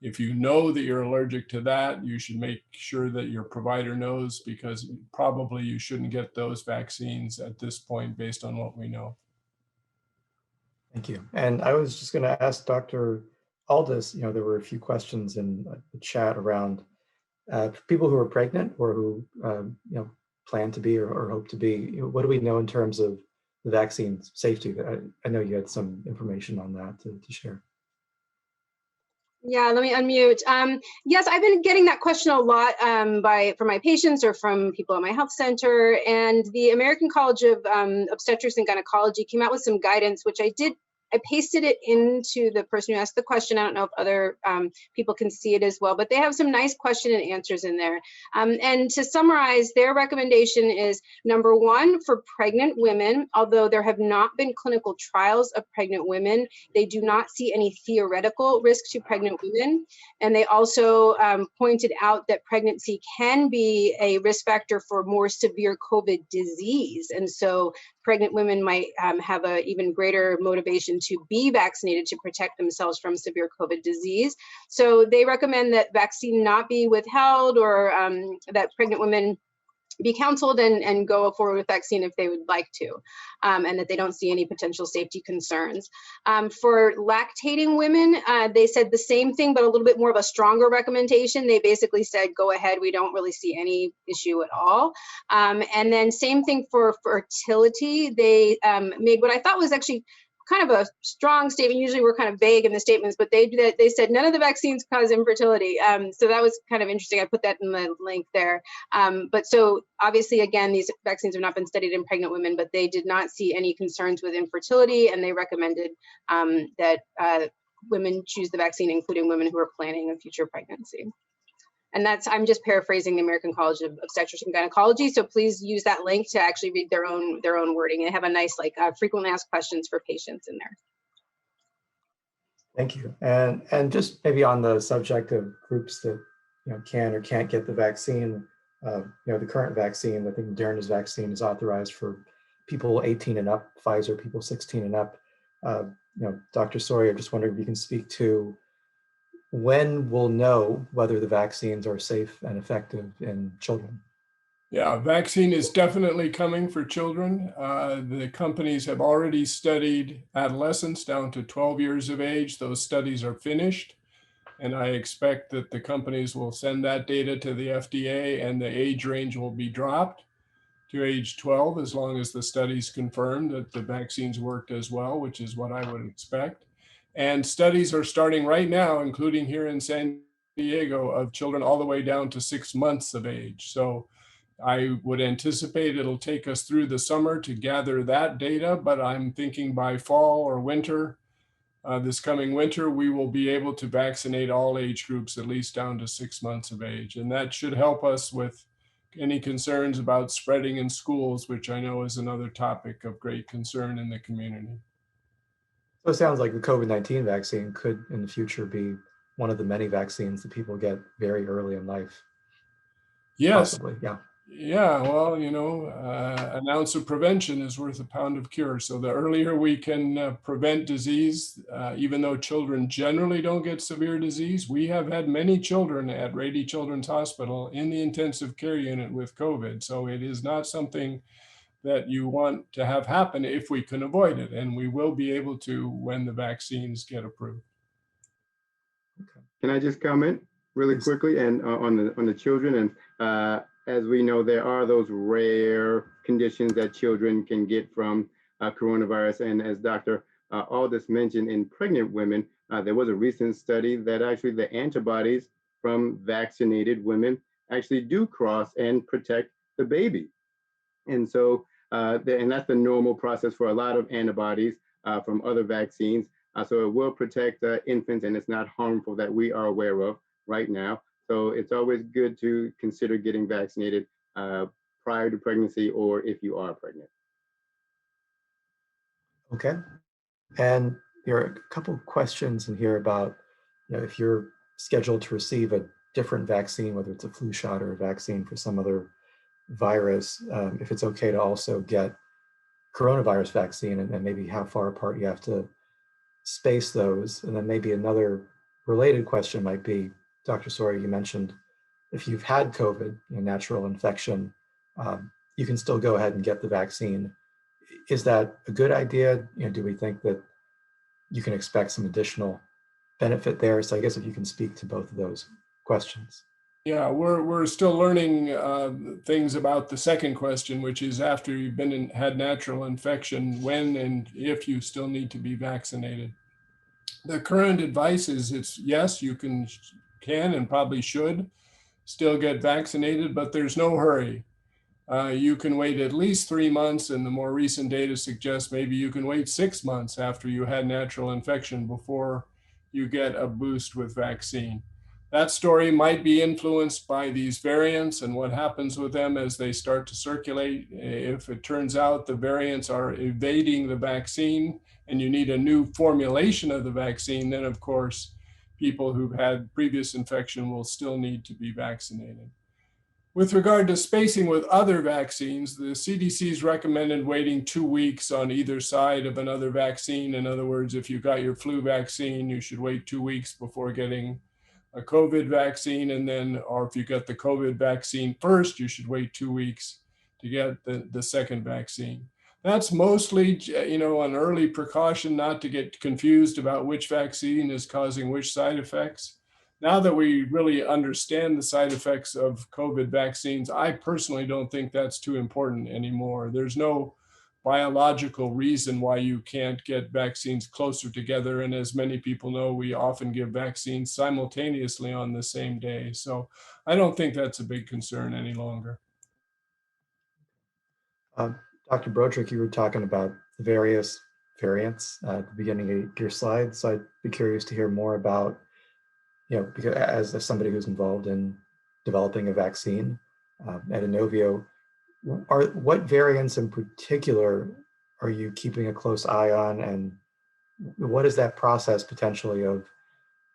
If you know that you're allergic to that, you should make sure that your provider knows, because probably you shouldn't get those vaccines at this point based on what we know. Thank you. And I was just going to ask Dr. Aldous, there were a few questions in the chat around For people who are pregnant or who plan to be or hope to be, what do we know in terms of the vaccine safety? I know you had some information on that to share. Yeah, let me unmute. Yes, I've been getting that question a lot from my patients or from people at my health center. And the American College of Obstetrics and Gynecology came out with some guidance, which I pasted it into the person who asked the question. I don't know if other people can see it as well, but they have some nice question and answers in there. And to summarize, their recommendation is, number one, for pregnant women, although there have not been clinical trials of pregnant women, they do not see any theoretical risk to pregnant women. And they also pointed out that pregnancy can be a risk factor for more severe COVID disease. And so pregnant women might have an even greater motivation to be vaccinated to protect themselves from severe COVID disease. So they recommend that vaccine not be withheld, or that pregnant women be counseled and go forward with vaccine if they would like to, and that they don't see any potential safety concerns. For lactating women, they said the same thing, but a little bit more of a stronger recommendation. They basically said, go ahead, we don't really see any issue at all. And then same thing for fertility. They made what I thought was actually kind of a strong statement. Usually we're kind of vague in the statements, but they said none of the vaccines cause infertility. So that was kind of interesting. I put that in the link there. But so obviously, again, these vaccines have not been studied in pregnant women, but they did not see any concerns with infertility, and they recommended that women choose the vaccine, including women who are planning a future pregnancy. And I'm just paraphrasing the American College of Obstetrics and Gynecology. So please use that link to actually read their own wording. They have a nice frequently asked questions for patients in there. Thank you. And just maybe on the subject of groups that can or can't get the vaccine, the current vaccine, I think Moderna's vaccine is authorized for people 18 and up, Pfizer people 16 and up. Dr. Sawyer, just wondering if you can speak to when we'll know whether the vaccines are safe and effective in children. Yeah, vaccine is definitely coming for children. The companies have already studied adolescents down to 12 years of age. Those studies are finished, and I expect that the companies will send that data to the FDA, and the age range will be dropped to age 12, as long as the studies confirm that the vaccines worked as well, which is what I would expect. And studies are starting right now, including here in San Diego, of children all the way down to 6 months of age. So I would anticipate it'll take us through the summer to gather that data, but I'm thinking by fall or winter, this coming winter, we will be able to vaccinate all age groups, at least down to 6 months of age. And that should help us with any concerns about spreading in schools, which I know is another topic of great concern in the community. So it sounds like the COVID-19 vaccine could in the future be one of the many vaccines that people get very early in life. Yes. Possibly, yeah. Yeah, well, an ounce of prevention is worth a pound of cure. So the earlier we can prevent disease, even though children generally don't get severe disease, we have had many children at Rady Children's Hospital in the intensive care unit with COVID. So it is not something that you want to have happen if we can avoid it. And we will be able to when the vaccines get approved. Can I just comment really quickly and on the children? And as we know, there are those rare conditions that children can get from coronavirus. And as Dr. Aldous mentioned, in pregnant women, there was a recent study that actually the antibodies from vaccinated women actually do cross and protect the baby. And so, and that's the normal process for a lot of antibodies from other vaccines. So it will protect infants, and it's not harmful that we are aware of right now. So it's always good to consider getting vaccinated prior to pregnancy or if you are pregnant. Okay. And there are a couple of questions in here about, if you're scheduled to receive a different vaccine, whether it's a flu shot or a vaccine for some other virus, if it's okay to also get coronavirus vaccine, and maybe how far apart you have to space those. And then maybe another related question might be, Dr. Sawyer, you mentioned if you've had COVID, natural infection, you can still go ahead and get the vaccine. Is that a good idea? Do we think that you can expect some additional benefit there? So I guess if you can speak to both of those questions. Yeah, we're still learning things about the second question, which is after you've had natural infection, when and if you still need to be vaccinated. The current advice is it's yes, you can and probably should still get vaccinated, but there's no hurry. You can wait at least 3 months, and the more recent data suggests maybe you can wait 6 months after you had natural infection before you get a boost with vaccine. That story might be influenced by these variants and what happens with them as they start to circulate. If it turns out the variants are evading the vaccine and you need a new formulation of the vaccine, then of course, people who've had previous infection will still need to be vaccinated. With regard to spacing with other vaccines, the CDC's recommended waiting 2 weeks on either side of another vaccine. In other words, if you got your flu vaccine, you should wait 2 weeks before getting a COVID vaccine. And then, or if you got the COVID vaccine first, you should wait 2 weeks to get the second vaccine. That's mostly, an early precaution not to get confused about which vaccine is causing which side effects. Now that we really understand the side effects of COVID vaccines, I personally don't think that's too important anymore. There's no biological reason why you can't get vaccines closer together. And as many people know, we often give vaccines simultaneously on the same day. So I don't think that's a big concern any longer. Dr. Broderick, you were talking about the various variants at the beginning of your slide. So I'd be curious to hear more about, because as somebody who's involved in developing a vaccine at INOVIO, what variants in particular are you keeping a close eye on, and what is that process potentially of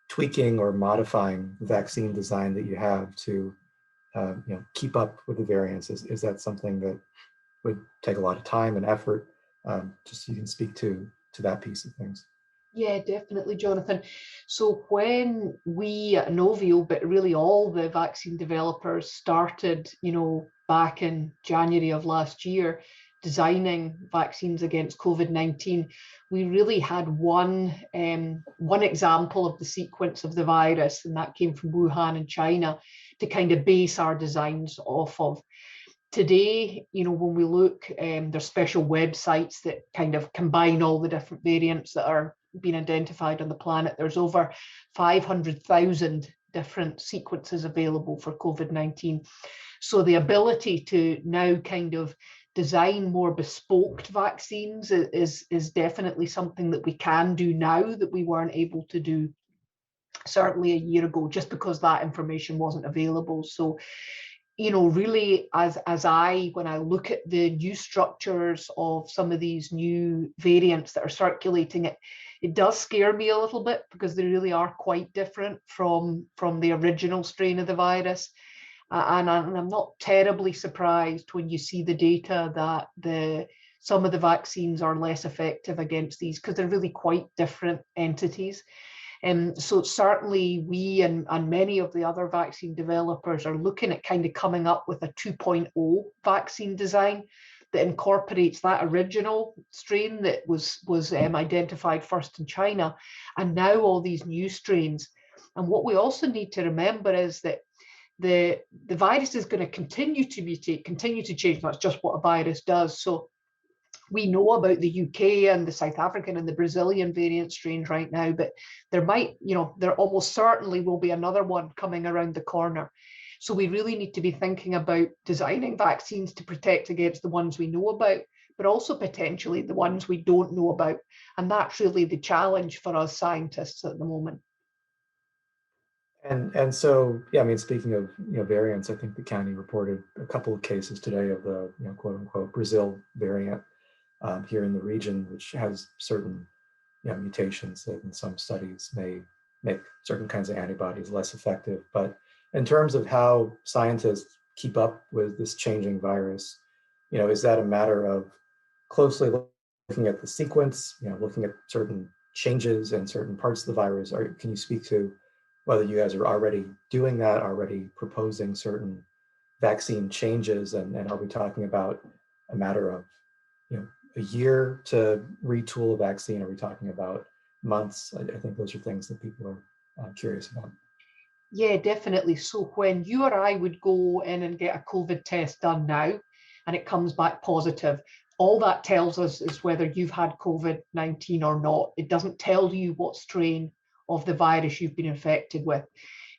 tweaking or modifying the vaccine design that you have to keep up with the variants? Is that something that would take a lot of time and effort? Just so you can speak to that piece of things. Yeah, definitely, Jonathan. So when we at INOVIO, but really all the vaccine developers started, back in January of last year, designing vaccines against COVID-19, we really had one example of the sequence of the virus, and that came from Wuhan in China, to kind of base our designs off of. Today, when we look, there's special websites that kind of combine all the different variants that are being identified on the planet. There's over 500,000 different sequences available for COVID-19. So the ability to now kind of design more bespoke vaccines is definitely something that we can do now that we weren't able to do certainly a year ago, just because that information wasn't available. So really, when I look at the new structures of some of these new variants that are circulating, it does scare me a little bit, because they really are quite different from the original strain of the virus. And I'm not terribly surprised when you see the data that some of the vaccines are less effective against these, because they're really quite different entities. So certainly we and many of the other vaccine developers are looking at kind of coming up with a 2.0 vaccine design that incorporates that original strain that was identified first in China, and now all these new strains. And what we also need to remember is that the virus is going to continue to mutate, continue to change. That's just what a virus does. So we know about the UK and the South African and the Brazilian variant strains right now, but there almost certainly will be another one coming around the corner. So we really need to be thinking about designing vaccines to protect against the ones we know about, but also potentially the ones we don't know about. And that's really the challenge for us scientists at the moment. And so, yeah, I mean, speaking of variants, I think the county reported a couple of cases today of the quote unquote Brazil variant here in the region, which has certain mutations that in some studies may make certain kinds of antibodies less effective. But in terms of how scientists keep up with this changing virus, is that a matter of closely looking at the sequence, looking at certain changes in certain parts of the virus? Or can you speak to whether you guys are already doing that, already proposing certain vaccine changes, and are we talking about a matter of a year to retool a vaccine? Are we talking about months? I think those are things that people are curious about. Yeah, definitely. So when you or I would go in and get a COVID test done now, and it comes back positive, all that tells us is whether you've had COVID-19 or not. It doesn't tell you what strain of the virus you've been infected with.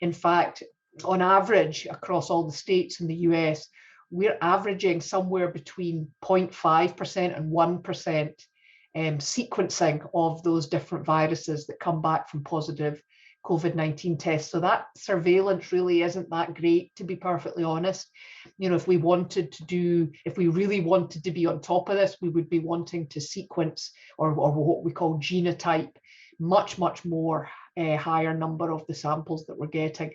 In fact, on average, across all the states in the US, we're averaging somewhere between 0.5% and 1% sequencing of those different viruses that come back from positive COVID-19 tests. So that surveillance really isn't that great, to be perfectly honest. You know, if we really wanted to be on top of this, we would be wanting to sequence or what we call genotype much more higher number of the samples that we're getting.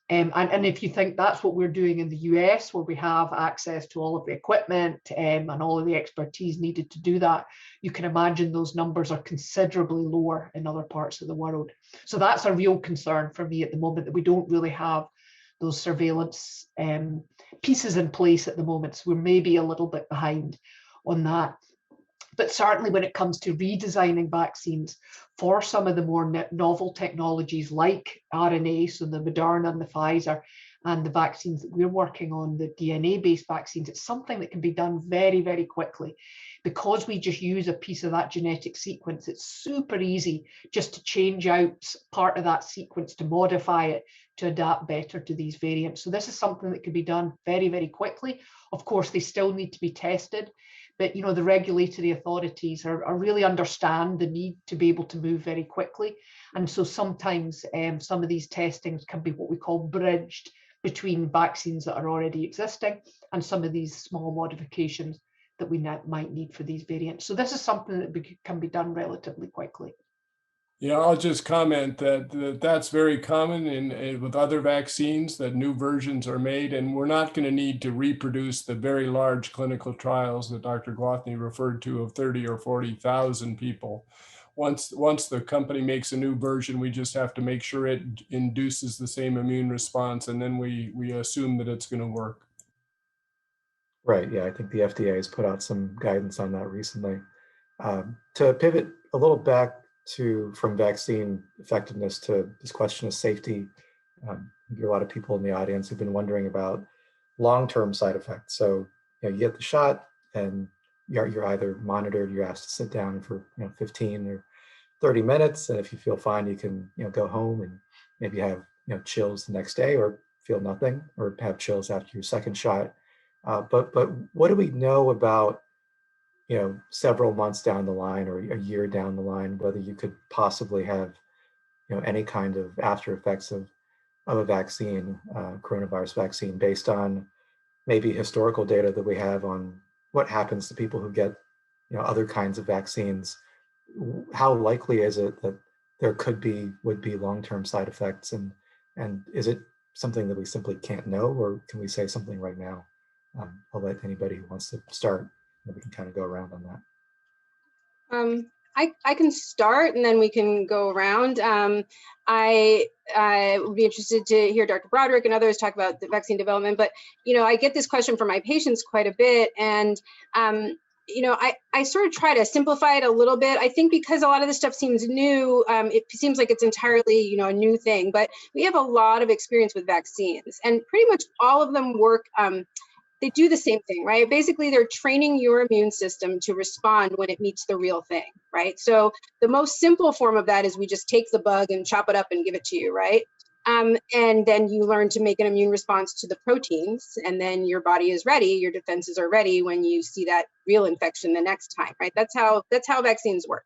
And if you think that's what we're doing in the US, where we have access to all of the equipment and all of the expertise needed to do that, you can imagine those numbers are considerably lower in other parts of the world. So that's a real concern for me at the moment, that we don't really have those surveillance pieces in place at the moment. So we're maybe a little bit behind on that. But certainly when it comes to redesigning vaccines for some of the more novel technologies like RNA, so the Moderna and the Pfizer, and the vaccines that we're working on, the DNA-based vaccines, it's something that can be done very quickly. Because we just use a piece of that genetic sequence, it's super easy just to change out part of that sequence, to modify it, to adapt better to these variants. So this is something that can be done very quickly. Of course, they still need to be tested. But you know, the regulatory authorities are really understand the need to be able to move very quickly. And so sometimes some of these testings can be what we call bridged between vaccines that are already existing and some of these small modifications that we might need for these variants. So this is something that can be done relatively quickly. Yeah, I'll just comment that that's very common with other vaccines, that new versions are made, and we're not going to need to reproduce the very large clinical trials that Dr. Gwathney referred to of 30 or 40,000 people. Once the company makes a new version, we just have to make sure it induces the same immune response, and then we assume that it's going to work. Right, yeah, I think the FDA has put out some guidance on that recently. To pivot a little back from vaccine effectiveness to this question of safety, a lot of people in the audience have been wondering about long-term side effects. So you get the shot and you're either monitored, you're asked to sit down for 15 or 30 minutes, and if you feel fine, you can go home and maybe have chills the next day, or feel nothing, or have chills after your second shot. But what do we know about several months down the line or a year down the line, whether you could possibly have any kind of after effects of a vaccine, coronavirus vaccine, based on maybe historical data that we have on what happens to people who get other kinds of vaccines? How likely is it that there would be long-term side effects, and is it something that we simply can't know, or can we say something right now? I'll let anybody who wants to start, and we can kind of go around on that. I can start, and then we can go around. I would be interested to hear Dr. Broderick and others talk about the vaccine development, but I get this question from my patients quite a bit, and I sort of try to simplify it a little bit. I think because a lot of this stuff seems new, it seems like it's entirely a new thing, but we have a lot of experience with vaccines, and pretty much all of them work. They do the same thing, right? Basically, they're training your immune system to respond when it meets the real thing, right? So the most simple form of that is we just take the bug and chop it up and give it to you, right? And then you learn to make an immune response to the proteins, and then your body is ready, your defenses are ready when you see that real infection the next time, right? That's how vaccines work.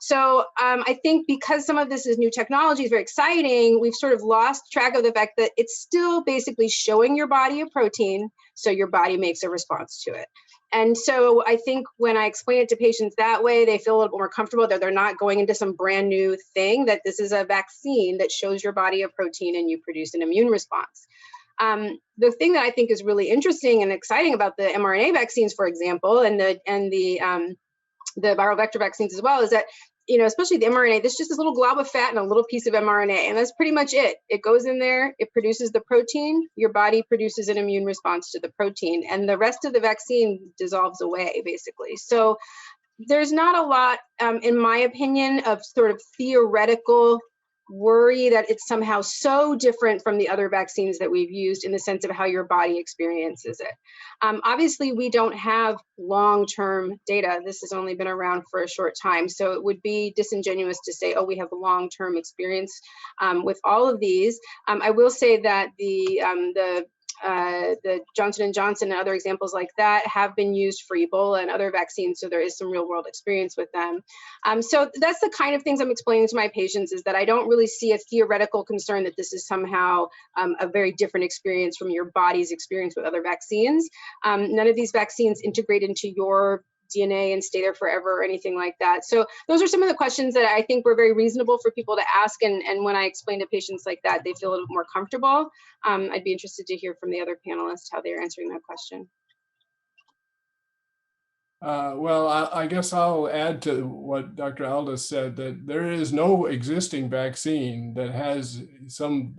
So I think because some of this is new technology, is very exciting, we've sort of lost track of the fact that it's still basically showing your body a protein, so your body makes a response to it. And so I think when I explain it to patients that way, they feel a little bit more comfortable that they're not going into some brand new thing, that this is a vaccine that shows your body a protein and you produce an immune response. The thing that I think is really interesting and exciting about the mRNA vaccines, for example, and the viral vector vaccines as well, is that, especially the mRNA, there's just this little glob of fat and a little piece of mRNA, and that's pretty much it. It goes in there, it produces the protein, your body produces an immune response to the protein, and the rest of the vaccine dissolves away, basically. So there's not a lot, in my opinion, of sort of theoretical worry that it's somehow so different from the other vaccines that we've used in the sense of how your body experiences it. Obviously, we don't have long-term data. This has only been around for a short time, so it would be disingenuous to say, oh, we have long-term experience with all of these. I will say that the Johnson & Johnson and other examples like that have been used for Ebola and other vaccines, so there is some real world experience with them. So that's the kind of things I'm explaining to my patients, is that I don't really see a theoretical concern that this is somehow a very different experience from your body's experience with other vaccines. None of these vaccines integrate into your DNA and stay there forever or anything like that. So those are some of the questions that I think were very reasonable for people to ask. And when I explain to patients like that, they feel a little more comfortable. I'd be interested to hear from the other panelists how they're answering that question. Well, I guess I'll add to what Dr. Aldous said, that there is no existing vaccine that has some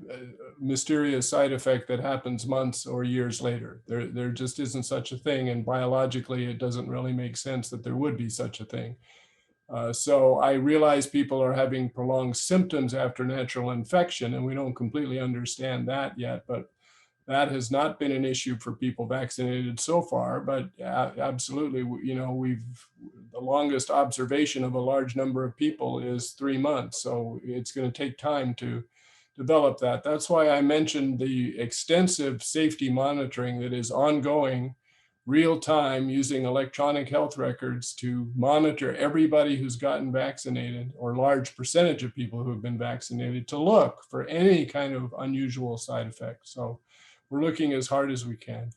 mysterious side effect that happens months or years later. There just isn't such a thing, and biologically it doesn't really make sense that there would be such a thing. So I realize people are having prolonged symptoms after natural infection, and we don't completely understand that yet, but that has not been an issue for people vaccinated so far, but absolutely, you know, the longest observation of a large number of people is 3 months. So it's going to take time to develop that. That's why I mentioned the extensive safety monitoring that is ongoing real time using electronic health records to monitor everybody who's gotten vaccinated, or large percentage of people who have been vaccinated, to look for any kind of unusual side effects. So we're looking as hard as we can.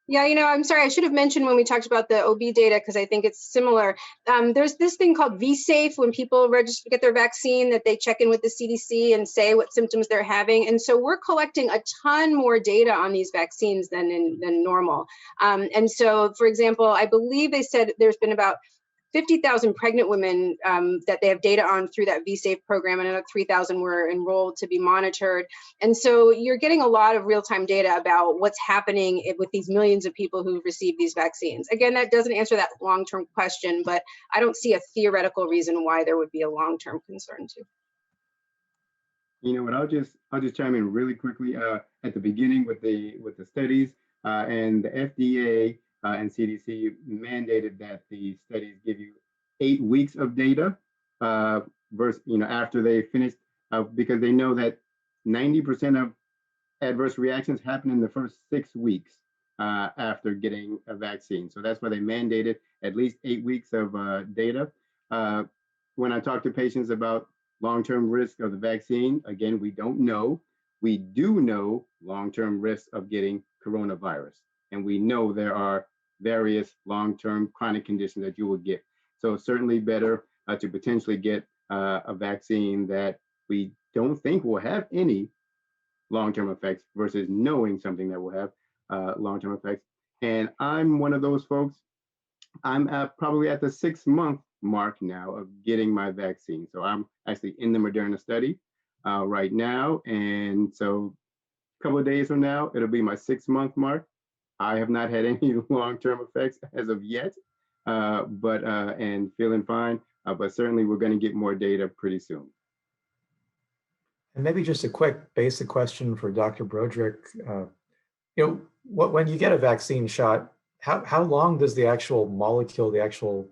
Yeah, you know, I'm sorry, I should have mentioned when we talked about the OB data, because I think it's similar. There's this thing called vSafe when people register to get their vaccine, that they check in with the CDC and say what symptoms they're having. And so we're collecting a ton more data on these vaccines than normal. And so, for example, I believe they said there's been about 50,000 pregnant women that they have data on through that vSafe program, and another 3,000 were enrolled to be monitored. And so you're getting a lot of real-time data about what's happening with these millions of people who receive these vaccines. Again, that doesn't answer that long-term question, but I don't see a theoretical reason why there would be a long-term concern too. You know what? I'll just chime in really quickly at the beginning with the studies and the FDA and CDC mandated that the studies give you 8 weeks of data versus, you know, after they finished, because they know that 90% of adverse reactions happen in the first 6 weeks after getting a vaccine. So that's why they mandated at least 8 weeks of data. When I talk to patients about long-term risk of the vaccine, again, we don't know. We do know long-term risks of getting coronavirus, and we know there are various long-term chronic conditions that you will get. So certainly better to potentially get a vaccine that we don't think will have any long-term effects versus knowing something that will have long-term effects. And I'm one of those folks. I'm probably at the 6-month mark now of getting my vaccine. So I'm actually in the Moderna study right now. And so a couple of days from now, it'll be my 6-month mark. I have not had any long-term effects as of yet, and feeling fine, but certainly we're going to get more data pretty soon. And maybe just a quick basic question for Dr. Broderick. You know, when you get a vaccine shot, how long does the actual molecule, the actual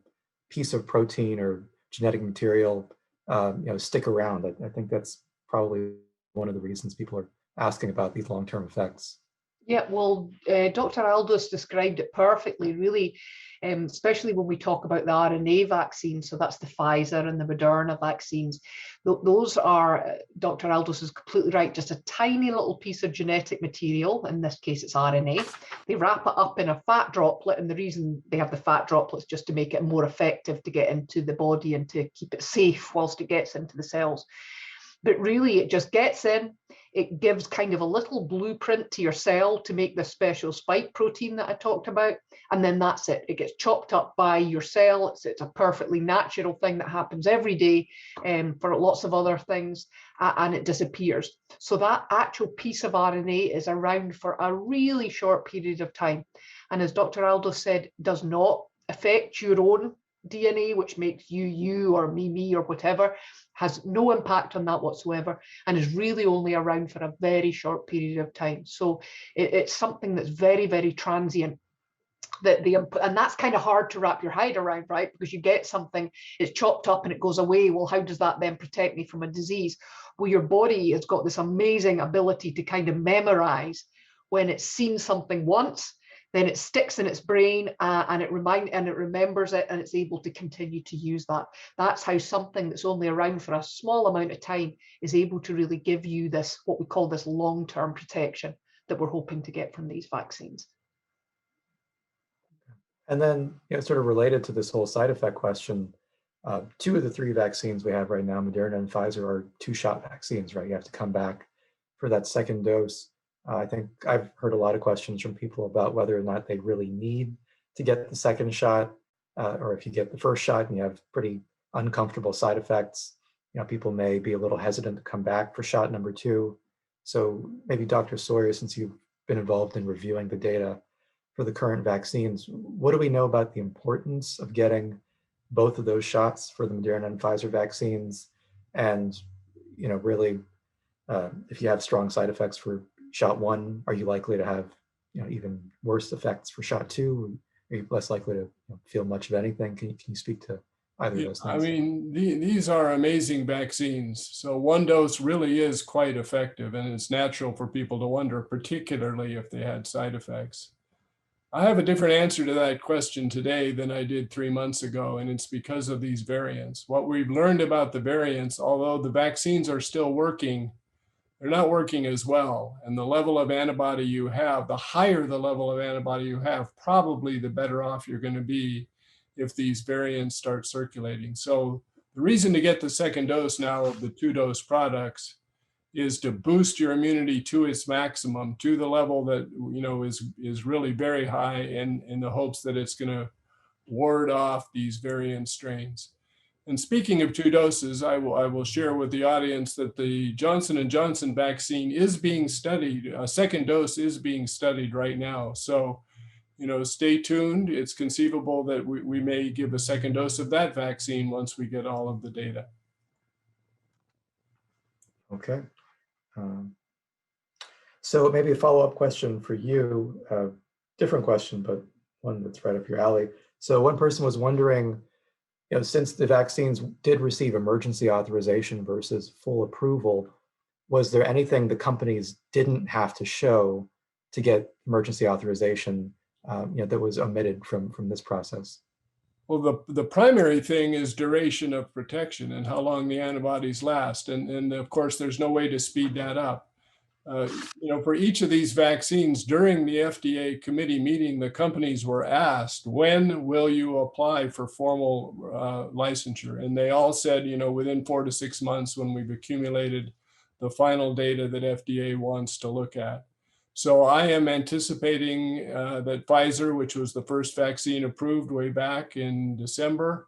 piece of protein or genetic material, you know, stick around? I think that's probably one of the reasons people are asking about these long-term effects. Yeah, well, Dr. Aldous described it perfectly, really, especially when we talk about the RNA vaccine. So that's the Pfizer and the Moderna vaccines. Those are, Dr. Aldous is completely right, just a tiny little piece of genetic material. In this case, it's RNA. They wrap it up in a fat droplet, and the reason they have the fat droplets just to make it more effective to get into the body and to keep it safe whilst it gets into the cells. But really, it just gets in, it gives kind of a little blueprint to your cell to make this special spike protein that I talked about, and then that's it. It gets chopped up by your cell. It's a perfectly natural thing that happens every day for lots of other things, and it disappears. So that actual piece of RNA is around for a really short period of time. And as Dr. Aldous said, does not affect your own DNA, which makes you, you, or me, or whatever, has no impact on that whatsoever, and is really only around for a very short period of time. So it's something that's very, very transient. And that's kind of hard to wrap your head around, right? Because you get something, it's chopped up and it goes away. Well, how does that then protect me from a disease? Well, your body has got this amazing ability to kind of memorize when it's seen something once, then it sticks in its brain and it remembers it, and it's able to continue to use that. That's how something that's only around for a small amount of time is able to really give you this, what we call this long-term protection that we're hoping to get from these vaccines. And then, sort of related to this whole side effect question, 2 of the 3 vaccines we have right now, Moderna and Pfizer, are 2-shot vaccines, right? You have to come back for that second dose. I think I've heard a lot of questions from people about whether or not they really need to get the second shot, or if you get the first shot and you have pretty uncomfortable side effects, people may be a little hesitant to come back for shot number 2. So maybe Dr. Sawyer, since you've been involved in reviewing the data for the current vaccines, what do we know about the importance of getting both of those shots for the Moderna and Pfizer vaccines? And, really, if you have strong side effects for shot 1, are you likely to have, even worse effects for shot 2? Are you less likely to feel much of anything? Can you speak to either of those things? I mean, these are amazing vaccines. So 1 dose really is quite effective, and it's natural for people to wonder, particularly if they had side effects. I have a different answer to that question today than I did 3 months ago, and it's because of these variants. What we've learned about the variants, although the vaccines are still working, they're not working as well. And the level of antibody you have, the higher the level of antibody you have, probably the better off you're going to be if these variants start circulating. So the reason to get the second dose now of the 2-dose products is to boost your immunity to its maximum, to the level that is really very high, in the hopes that it's going to ward off these variant strains. And speaking of 2 doses, I will share with the audience that the Johnson & Johnson vaccine is being studied. A second dose is being studied right now. So, stay tuned. It's conceivable that we may give a second dose of that vaccine once we get all of the data. Okay. So maybe a follow-up question for you, different question, but one that's right up your alley. So one person was wondering, since the vaccines did receive emergency authorization versus full approval, was there anything the companies didn't have to show to get emergency authorization, that was omitted from this process? Well, the primary thing is duration of protection and how long the antibodies last. And of course, there's no way to speed that up. For each of these vaccines, during the FDA committee meeting, the companies were asked, when will you apply for formal licensure? And they all said, within 4 to 6 months, when we've accumulated the final data that FDA wants to look at. So I am anticipating that Pfizer, which was the first vaccine approved way back in December,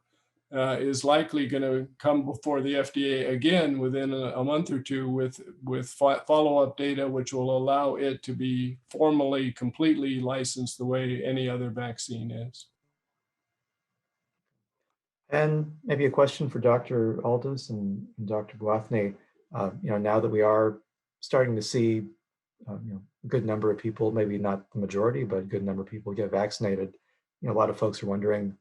is likely going to come before the FDA again within a month or 2 with follow-up data, which will allow it to be formally, completely licensed the way any other vaccine is. And maybe a question for Dr. Aldous and Dr. Gwathney. Now that we are starting to see, a good number of people, maybe not the majority, but a good number of people get vaccinated, a lot of folks are wondering,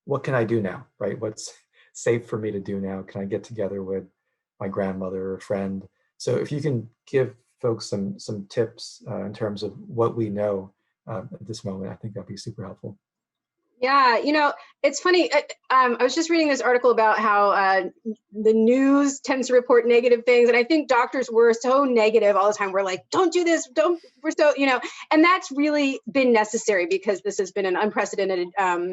what can I do now, right? What's safe for me to do now? Can I get together with my grandmother or a friend? So if you can give folks some tips in terms of what we know at this moment, I think that'd be super helpful. Yeah, it's funny. I was just reading this article about how the news tends to report negative things. And I think doctors were so negative all the time. We're like, don't do this. We're so, and that's really been necessary because this has been an unprecedented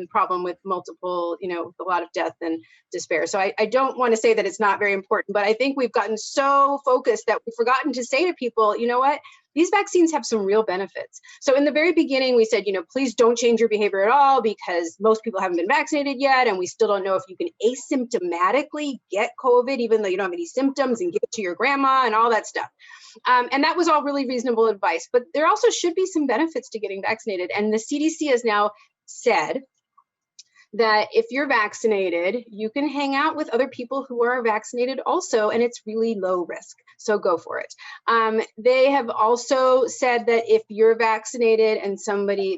problem with multiple, a lot of death and despair. So I don't want to say that it's not very important, but I think we've gotten so focused that we've forgotten to say to people, you know what? These vaccines have some real benefits. So in the very beginning, we said, please don't change your behavior at all because most people haven't been vaccinated yet. And we still don't know if you can asymptomatically get COVID, even though you don't have any symptoms, and give it to your grandma and all that stuff. And that was all really reasonable advice. But there also should be some benefits to getting vaccinated. And the CDC has now said that if you're vaccinated, you can hang out with other people who are vaccinated also, and it's really low risk. So go for it. They have also said that if you're vaccinated and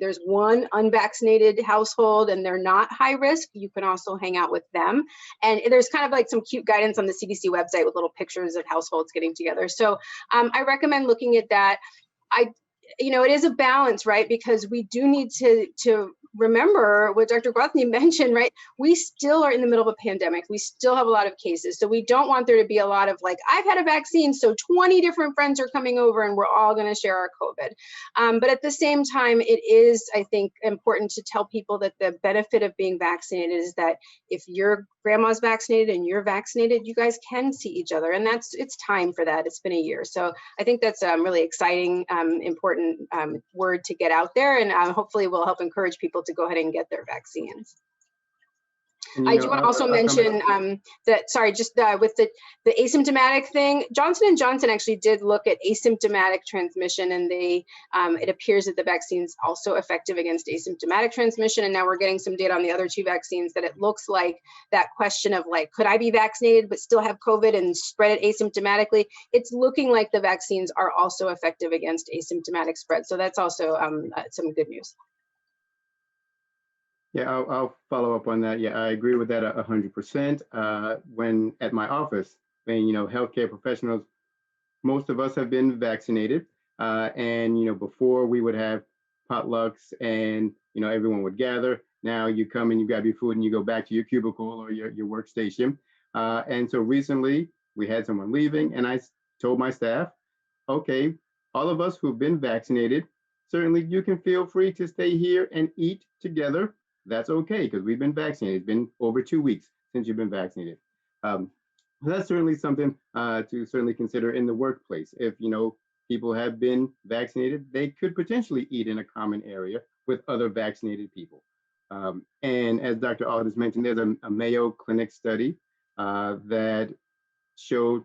there's one unvaccinated household and they're not high risk, you can also hang out with them. And there's kind of like some cute guidance on the CDC website with little pictures of households getting together. So I recommend looking at that. It is a balance, right? Because we do need to remember what Dr. Gwathney mentioned, right? We still are in the middle of a pandemic. We still have a lot of cases. So we don't want there to be a lot of like, I've had a vaccine, so 20 different friends are coming over and we're all going to share our COVID. But at the same time, it is, I think, important to tell people that the benefit of being vaccinated is that if your grandma's vaccinated and you're vaccinated, you guys can see each other. And it's time for that. It's been a year. So I think that's a really exciting, important word to get out there. And hopefully will help encourage people to go ahead and get their vaccines. I do want to also mention that, sorry, just with the asymptomatic thing, Johnson & Johnson actually did look at asymptomatic transmission, and it appears that the vaccine's also effective against asymptomatic transmission. And now we're getting some data on the other two vaccines that it looks like that question of like, could I be vaccinated but still have COVID and spread it asymptomatically? It's looking like the vaccines are also effective against asymptomatic spread. So that's also some good news. Yeah, I'll follow up on that. Yeah, I agree with that 100%. When at my office, healthcare professionals, most of us have been vaccinated. And, before we would have potlucks and, everyone would gather. Now you come and you grab your food and you go back to your cubicle or your workstation. And so recently we had someone leaving and I told my staff, okay, all of us who've been vaccinated, certainly you can feel free to stay here and eat together. That's okay, because we've been vaccinated. It's been over 2 weeks since you've been vaccinated. That's certainly something to certainly consider in the workplace. If people have been vaccinated, they could potentially eat in a common area with other vaccinated people. And as Dr. Aldous mentioned, there's a Mayo Clinic study that showed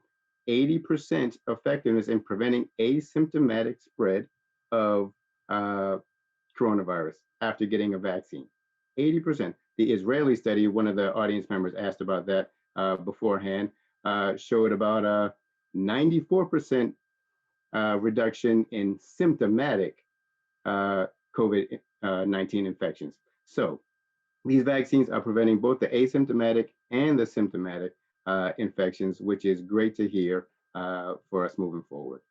80% effectiveness in preventing asymptomatic spread of coronavirus after getting a vaccine. 80%. The Israeli study, one of the audience members asked about that beforehand, showed about a 94% reduction in symptomatic COVID-19 infections. So these vaccines are preventing both the asymptomatic and the symptomatic infections, which is great to hear for us moving forward.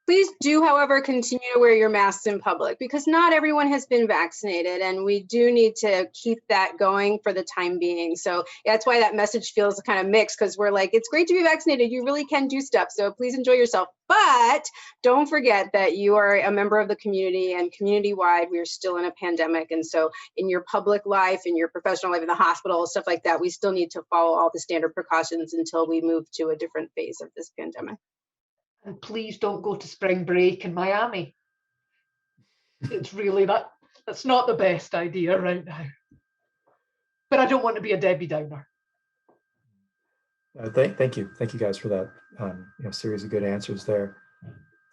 Please do, however, continue to wear your masks in public because not everyone has been vaccinated, and we do need to keep that going for the time being. So that's why that message feels kind of mixed, because we're like, it's great to be vaccinated. You really can do stuff. So please enjoy yourself. But don't forget that you are a member of the community, and community-wide, we are still in a pandemic. And so in your public life, in your professional life, in the hospital, stuff like that, we still need to follow all the standard precautions until we move to a different phase of this pandemic. And please don't go to spring break in Miami. It's really that's not the best idea right now. But I don't want to be a Debbie Downer. Thank you guys for that series of good answers there.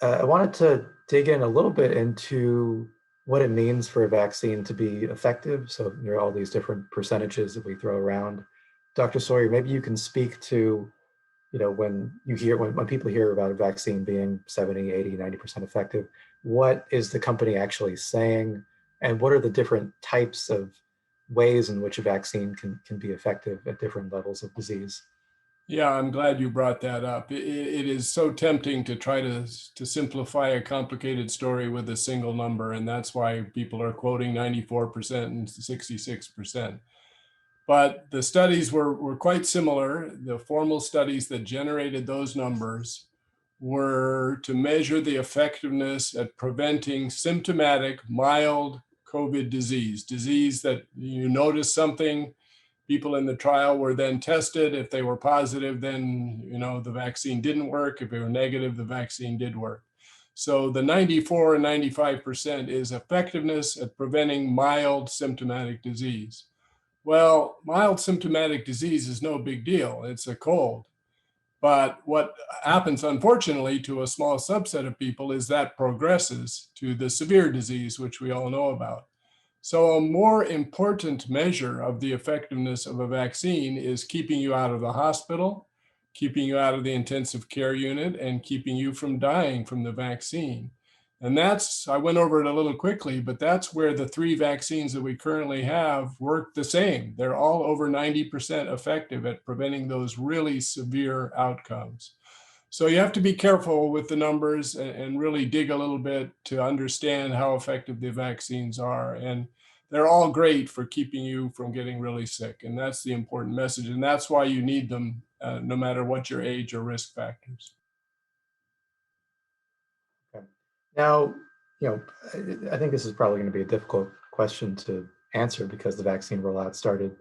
I wanted to dig in a little bit into what it means for a vaccine to be effective. So there are all these different percentages that we throw around. Dr. Sawyer, maybe you can speak to when people hear about a vaccine being 70, 80, 90% effective, what is the company actually saying? And what are the different types of ways in which a vaccine can be effective at different levels of disease? Yeah, I'm glad you brought that up. It is so tempting to try to simplify a complicated story with a single number. And that's why people are quoting 94% and 66%. But the studies were quite similar. The formal studies that generated those numbers were to measure the effectiveness at preventing symptomatic, mild COVID disease that you notice something. People in the trial were then tested. If they were positive, then the vaccine didn't work. If they were negative, the vaccine did work. So the 94 and 95% is effectiveness at preventing mild symptomatic disease. Well, mild symptomatic disease is no big deal. It's a cold. But what happens, unfortunately, to a small subset of people is that progresses to the severe disease, which we all know about. So a more important measure of the effectiveness of a vaccine is keeping you out of the hospital, keeping you out of the intensive care unit, and keeping you from dying from the vaccine. And I went over it a little quickly, but that's where the 3 vaccines that we currently have work the same. They're all over 90% effective at preventing those really severe outcomes. So you have to be careful with the numbers and really dig a little bit to understand how effective the vaccines are. And they're all great for keeping you from getting really sick. And that's the important message. And that's why you need them no matter what your age or risk factors. Okay. Now, I think this is probably going to be a difficult question to answer because the vaccine rollout started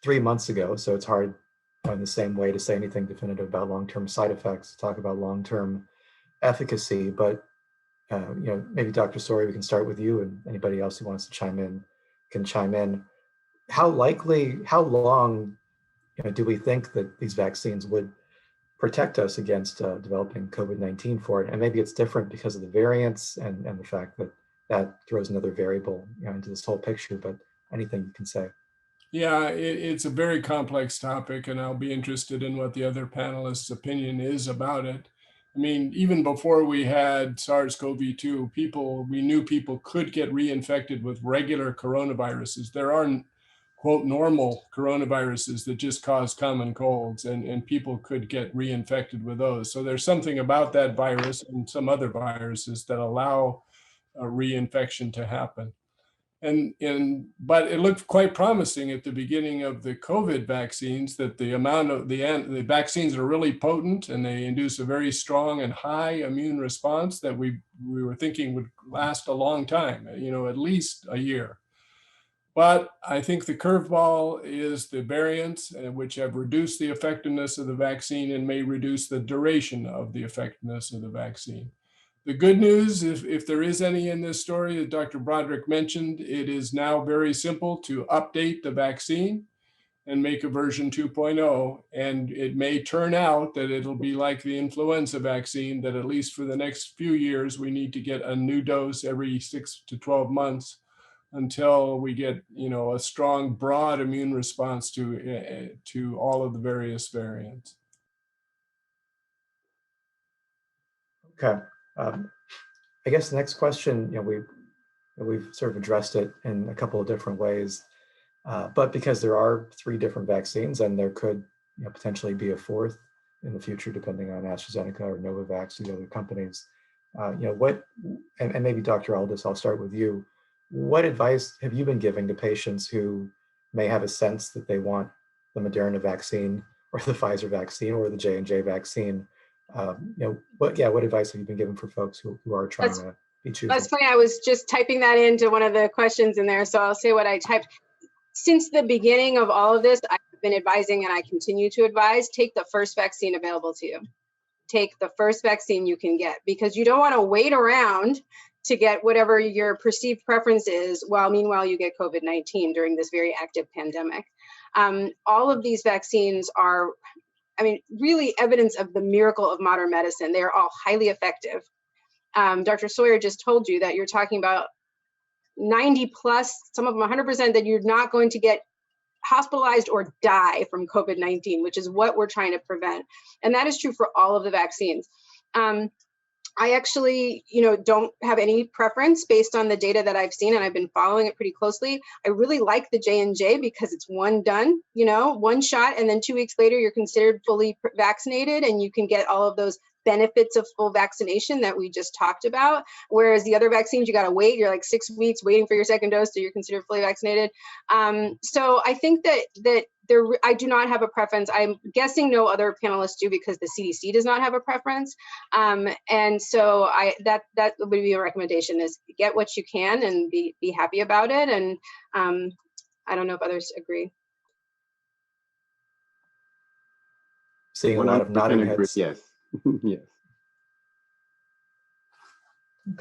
3 months ago. So it's hard in the same way to say anything definitive about long-term side effects, talk about long-term efficacy. But maybe Dr. Sawyer, we can start with you, and anybody else who wants to chime in can chime in. How long do we think that these vaccines would protect us against developing COVID-19 for it? And maybe it's different because of the variants and the fact that that throws another variable into this whole picture, but anything you can say. Yeah, it's a very complex topic, and I'll be interested in what the other panelists' opinion is about it. I mean, even before we had SARS-CoV-2, we knew people could get reinfected with regular coronaviruses. There are, quote, normal coronaviruses that just cause common colds, and people could get reinfected with those. So there's something about that virus and some other viruses that allow a reinfection to happen. But it looked quite promising at the beginning of the COVID vaccines that the amount of the vaccines are really potent and they induce a very strong and high immune response that we were thinking would last a long time, at least a year. But I think the curveball is the variants, which have reduced the effectiveness of the vaccine and may reduce the duration of the effectiveness of the vaccine. The good news, if there is any in this story that Dr. Broderick mentioned, it is now very simple to update the vaccine and make a version 2.0. And it may turn out that it'll be like the influenza vaccine, that at least for the next few years, we need to get a new dose every 6 to 12 months until we get, a strong, broad immune response to all of the various variants. Okay. I guess the next question, we've sort of addressed it in a couple of different ways, but because there are 3 different vaccines and there could potentially be a 4th in the future, depending on AstraZeneca or Novavax, the other companies, and maybe Dr. Aldous, I'll start with you. What advice have you been giving to patients who may have a sense that they want the Moderna vaccine or the Pfizer vaccine or the J&J vaccine? What advice have you been given for folks who are trying to be choosy? That's funny. I was just typing that into one of the questions in there, so I'll say what I typed. Since the beginning of all of this, I've been advising, and I continue to advise, take the first vaccine available to you. Take the first vaccine you can get, because you don't want to wait around to get whatever your perceived preference is, meanwhile you get COVID-19 during this very active pandemic. All of these vaccines are, really evidence of the miracle of modern medicine. They are all highly effective. Dr. Sawyer just told you that you're talking about 90 plus, some of them 100%, that you're not going to get hospitalized or die from COVID-19, which is what we're trying to prevent. And that is true for all of the vaccines. I actually, don't have any preference based on the data that I've seen, and I've been following it pretty closely. I really like the J&J because it's one shot, and then 2 weeks later, you're considered fully vaccinated, and you can get all of those benefits of full vaccination that we just talked about. Whereas the other vaccines, you got to wait. You're like 6 weeks waiting for your second dose, so you're considered fully vaccinated. So I think that I do not have a preference. I'm guessing no other panelists do, because the CDC does not have a preference. And so that would be a recommendation: is get what you can and be happy about it. And I don't know if others agree. Seeing a lot of nodding heads. Yes. Yes.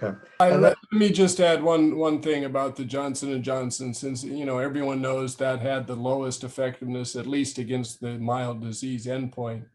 Okay. Let me just add one thing about the Johnson & Johnson, since everyone knows that had the lowest effectiveness, at least against the mild disease endpoint.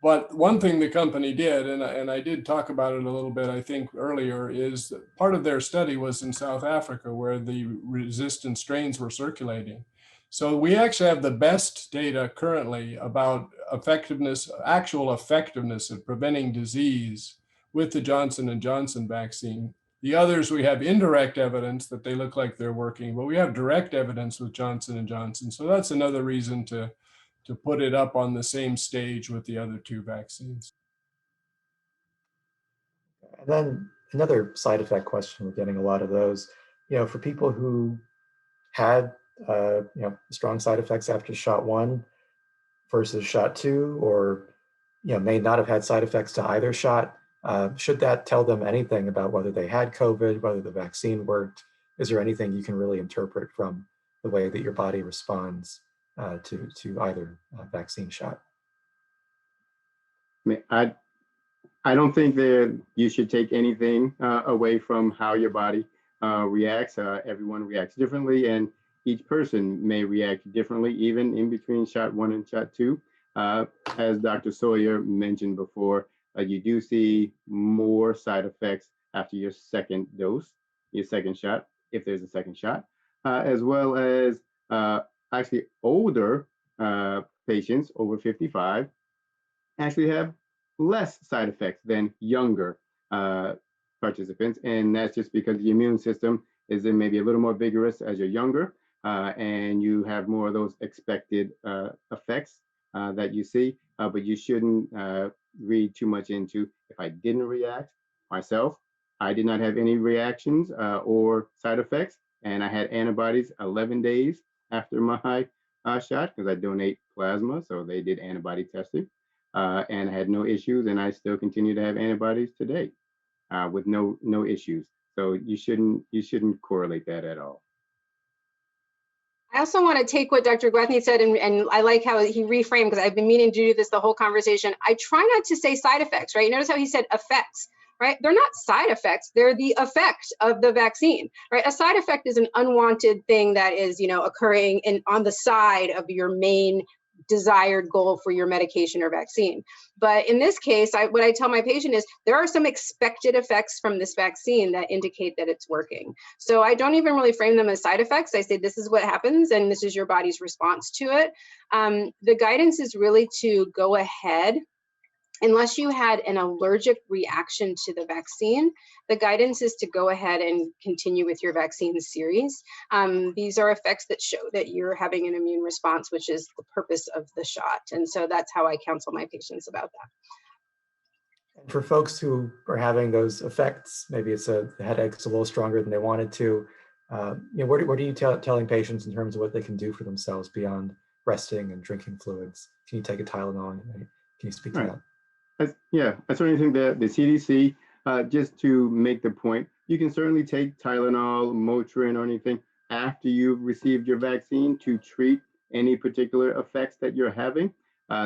But one thing the company did, and I did talk about it a little bit, I think earlier, is that part of their study was in South Africa where the resistant strains were circulating. So we actually have the best data currently about effectiveness, actual effectiveness at preventing disease with the Johnson & Johnson vaccine. The others, we have indirect evidence that they look like they're working, but we have direct evidence with Johnson & Johnson. So that's another reason to put it up on the same stage with the other two vaccines. And then another side effect question, we're getting a lot of those, for people who had, strong side effects after shot 1 versus shot 2, or, may not have had side effects to either shot. Should that tell them anything about whether they had COVID, whether the vaccine worked? Is there anything you can really interpret from the way that your body responds to either vaccine shot? I mean, I don't think that you should take anything away from how your body reacts. Everyone reacts differently, and each person may react differently, even in between shot 1 and shot 2. As Dr. Sawyer mentioned before, you do see more side effects after your second dose, your second shot, if there's a second shot, as well as actually older patients over 55 actually have less side effects than younger participants. And that's just because the immune system is then maybe a little more vigorous as you're younger, and you have more of those expected effects that you see, but you shouldn't read too much into, if I didn't react myself, I did not have any reactions or side effects, and I had antibodies 11 days after my shot, because I donate plasma, so they did antibody testing, and I had no issues, and I still continue to have antibodies today with no issues. So you shouldn't correlate that at all. I also want to take what Dr. Gwathney said, and I like how he reframed, because I've been meaning to do this the whole conversation. I try not to say side effects, right? Notice how he said effects, right? They're not side effects, they're the effect of the vaccine, right? A side effect is an unwanted thing that is, occurring on the side of your main desired goal for your medication or vaccine. But in this case, what I tell my patient is there are some expected effects from this vaccine that indicate that it's working. So I don't even really frame them as side effects. I say this is what happens and this is your body's response to it. The guidance is really to go ahead. Unless you had an allergic reaction to the vaccine, the guidance is to go ahead and continue with your vaccine series. These are effects that show that you're having an immune response, which is the purpose of the shot. And so that's how I counsel my patients about that. And for folks who are having those effects, maybe it's the headache's a little stronger than they wanted to, what are you telling patients in terms of what they can do for themselves beyond resting and drinking fluids? Can you take a Tylenol? Can you speak to that? Yeah, I certainly think that the CDC, just to make the point, you can certainly take Tylenol, Motrin, or anything after you've received your vaccine to treat any particular effects that you're having.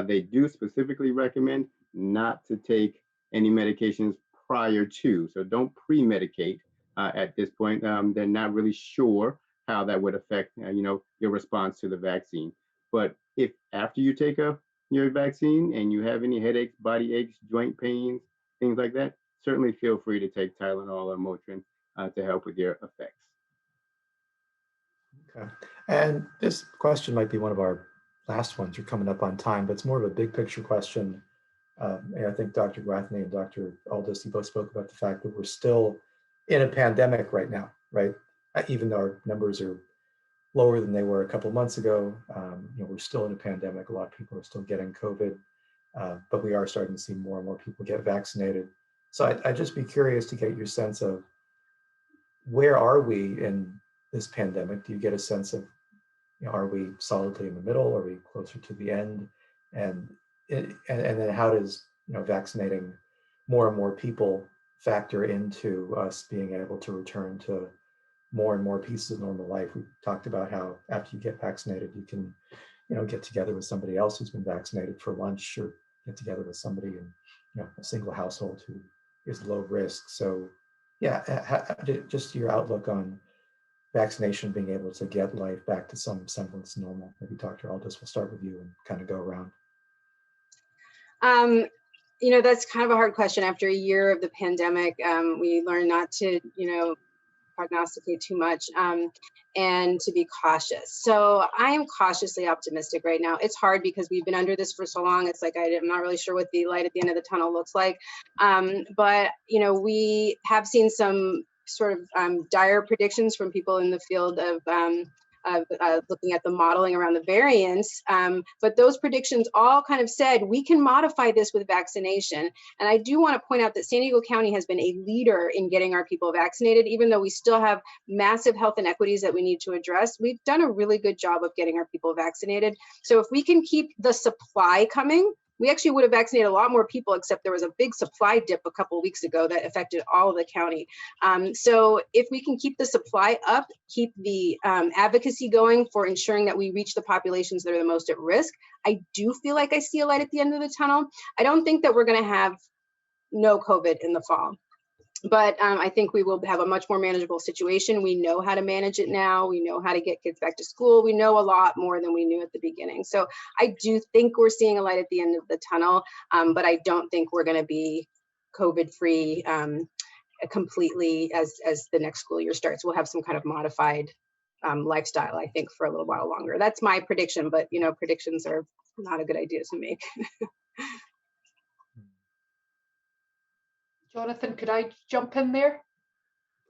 They do specifically recommend not to take any medications prior to, so don't pre-medicate at this point. They're not really sure how that would affect, your response to the vaccine. But if after you take your vaccine and you have any headaches, body aches, joint pains, things like that, certainly feel free to take Tylenol or Motrin to help with your effects. Okay. And this question might be one of our last ones. You're coming up on time, but it's more of a big picture question. And I think Dr. Gwathney and Dr. Aldous, you both spoke about the fact that we're still in a pandemic right now, right? Even though our numbers are lower than they were a couple of months ago. We're still in a pandemic. A lot of people are still getting COVID, but we are starting to see more and more people get vaccinated. So I'd just be curious to get your sense of where are we in this pandemic? Do you get a sense of, are we solidly in the middle? Are we closer to the end? And then how does, vaccinating more and more people factor into us being able to return to more and more pieces of normal life? We talked about how after you get vaccinated, you can, get together with somebody else who's been vaccinated for lunch, or get together with somebody in, a single household who is low risk. So, yeah, just your outlook on vaccination being able to get life back to some semblance normal. Maybe Dr. Aldous, we'll start with you and kind of go around. You know, that's kind of a hard question after a year of the pandemic. We learned not to, prognosticate too much and to be cautious. So I am cautiously optimistic right now. It's hard because we've been under this for so long. It's like I'm not really sure what the light at the end of the tunnel looks like. But, we have seen some sort of dire predictions from people in the field of looking at the modeling around the variants. But those predictions all kind of said, we can modify this with vaccination. And I do want to point out that San Diego County has been a leader in getting our people vaccinated, even though we still have massive health inequities that we need to address. We've done a really good job of getting our people vaccinated. So if we can keep the supply coming, we actually would have vaccinated a lot more people, except there was a big supply dip a couple of weeks ago that affected all of the county. So if we can keep the supply up, keep the advocacy going for ensuring that we reach the populations that are the most at risk, I do feel like I see a light at the end of the tunnel. I don't think that we're going to have no COVID in the fall. But I think we will have a much more manageable situation. We know how to manage it now. We know how to get kids back to school. We know a lot more than we knew at the beginning. So I do think we're seeing a light at the end of the tunnel, but I don't think we're going to be COVID-free completely as the next school year starts. We'll have some kind of modified lifestyle, I think, for a little while longer. That's my prediction, but predictions are not a good idea to make. Jonathan, could I jump in there?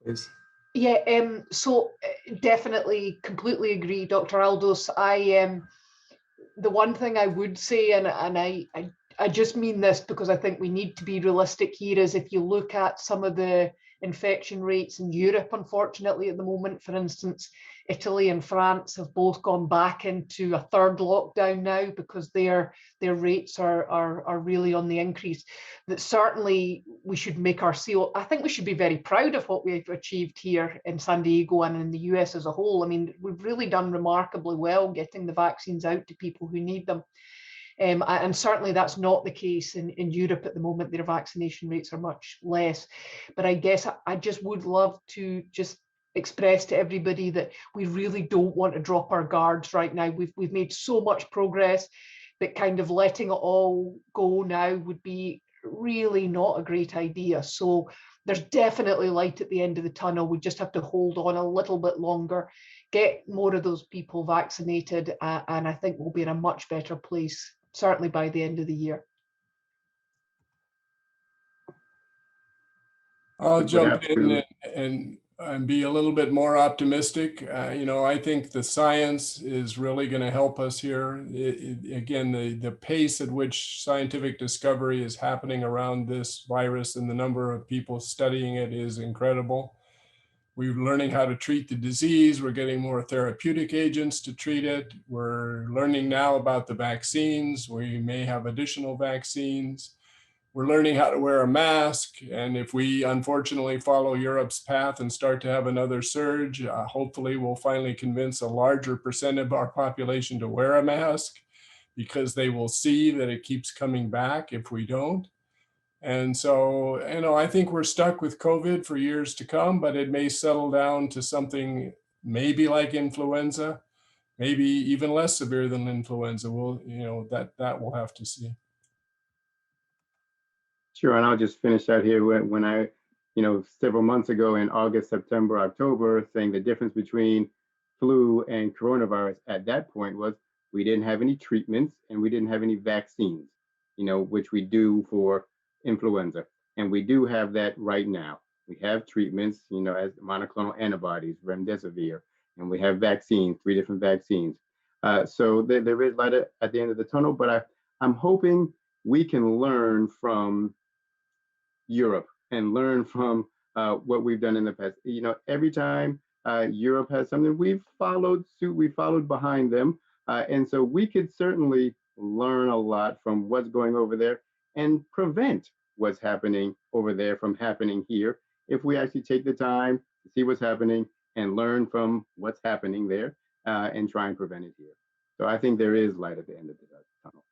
Please. Yeah, so definitely completely agree, Dr. Aldous. The one thing I would say, and I just mean this because I think we need to be realistic here, is if you look at some of the infection rates in Europe, unfortunately, at the moment, for instance, Italy and France have both gone back into a third lockdown now because their rates are really on the increase. That certainly we should make our seal. I think we should be very proud of what we've achieved here in San Diego and in the US as a whole. I mean, we've really done remarkably well getting the vaccines out to people who need them. And certainly that's not the case in Europe at the moment. Their vaccination rates are much less. But I guess I just would love to just express to everybody that we really don't want to drop our guards right now. We've made so much progress that kind of letting it all go now would be really not a great idea. So there's definitely light at the end of the tunnel. We just have to hold on a little bit longer, get more of those people vaccinated, and I think we'll be in a much better place, certainly by the end of the year. I'll jump in and be a little bit more optimistic. I think the science is really going to help us here. Again, the pace at which scientific discovery is happening around this virus and the number of people studying it is incredible. We're learning how to treat the disease. We're getting more therapeutic agents to treat it. We're learning now about the vaccines. We may have additional vaccines. We're learning how to wear a mask. And if we unfortunately follow Europe's path and start to have another surge, hopefully we'll finally convince a larger percent of our population to wear a mask, because they will see that it keeps coming back if we don't. And so, I think we're stuck with COVID for years to come, but it may settle down to something maybe like influenza, maybe even less severe than influenza. We'll, that we'll have to see. Sure, and I'll just finish out here when I, several months ago in August, September, October, saying the difference between flu and coronavirus at that point was we didn't have any treatments and we didn't have any vaccines, which we do for influenza. And we do have that right now. We have treatments, as monoclonal antibodies, remdesivir, and we have vaccines, 3 different vaccines. So there is light at the end of the tunnel, but I'm hoping we can learn from Europe and learn from what we've done in the past. Every time Europe has something, we've followed suit, we followed behind them. And so we could certainly learn a lot from what's going over there and prevent what's happening over there from happening here if we actually take the time to see what's happening and learn from what's happening there and try and prevent it here. So I think there is light at the end of the tunnel.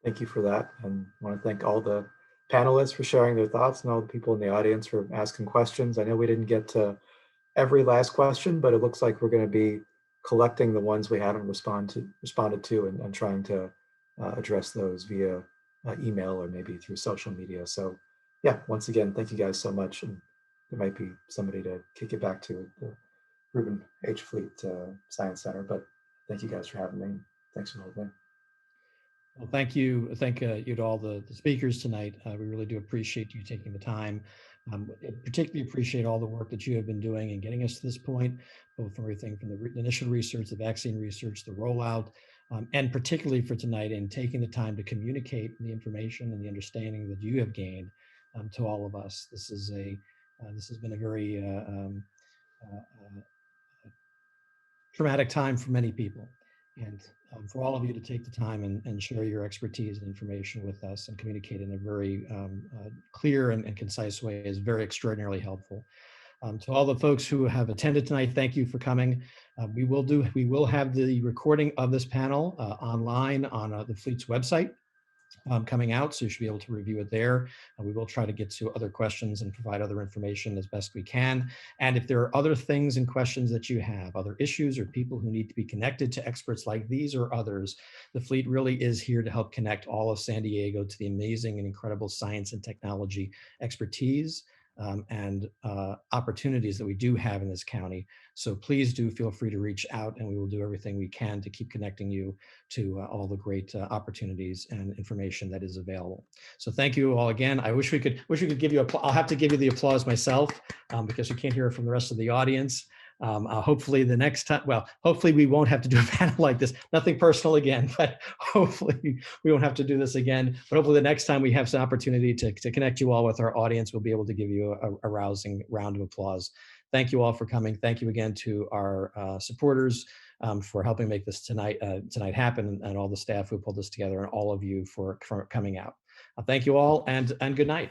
Thank you for that. And I want to thank all the panelists for sharing their thoughts and all the people in the audience for asking questions. I know we didn't get to every last question, but it looks like we're going to be collecting the ones we haven't responded to and trying to address those via email or maybe through social media. So yeah, once again, thank you guys so much. And there might be somebody to kick it back to the Reuben H. Fleet Science Center, but thank you guys for having me. Thanks for holding me. Well, thank you. Thank you to all the speakers tonight. We really do appreciate you taking the time. Particularly appreciate all the work that you have been doing and getting us to this point, both from everything from the initial research, the vaccine research, the rollout, and particularly for tonight in taking the time to communicate the information and the understanding that you have gained to all of us. This is this has been a very traumatic time for many people. And for all of you to take the time and share your expertise and information with us and communicate in a very clear and concise way is very extraordinarily helpful. To all the folks who have attended tonight, thank you for coming. We will have the recording of this panel online on the Fleet's website coming out, so you should be able to review it there. And we will try to get to other questions and provide other information as best we can. And if there are other things and questions that you have, other issues or people who need to be connected to experts like these or others, the Fleet really is here to help connect all of San Diego to the amazing and incredible science and technology expertise and opportunities that we do have in this county. So please do feel free to reach out, and we will do everything we can to keep connecting you to all the great opportunities and information that is available. So thank you all again. I wish we could give you I'll have to give you the applause myself because you can't hear it from the rest of the audience. Hopefully the next time, well, hopefully we won't have to do a panel like this. Nothing personal again, but hopefully we won't have to do this again. But hopefully the next time we have some opportunity to connect you all with our audience, we'll be able to give you a rousing round of applause. Thank you all for coming. Thank you again to our supporters for helping make this tonight happen, and all the staff who pulled this together, and all of you for coming out. Thank you all, and good night.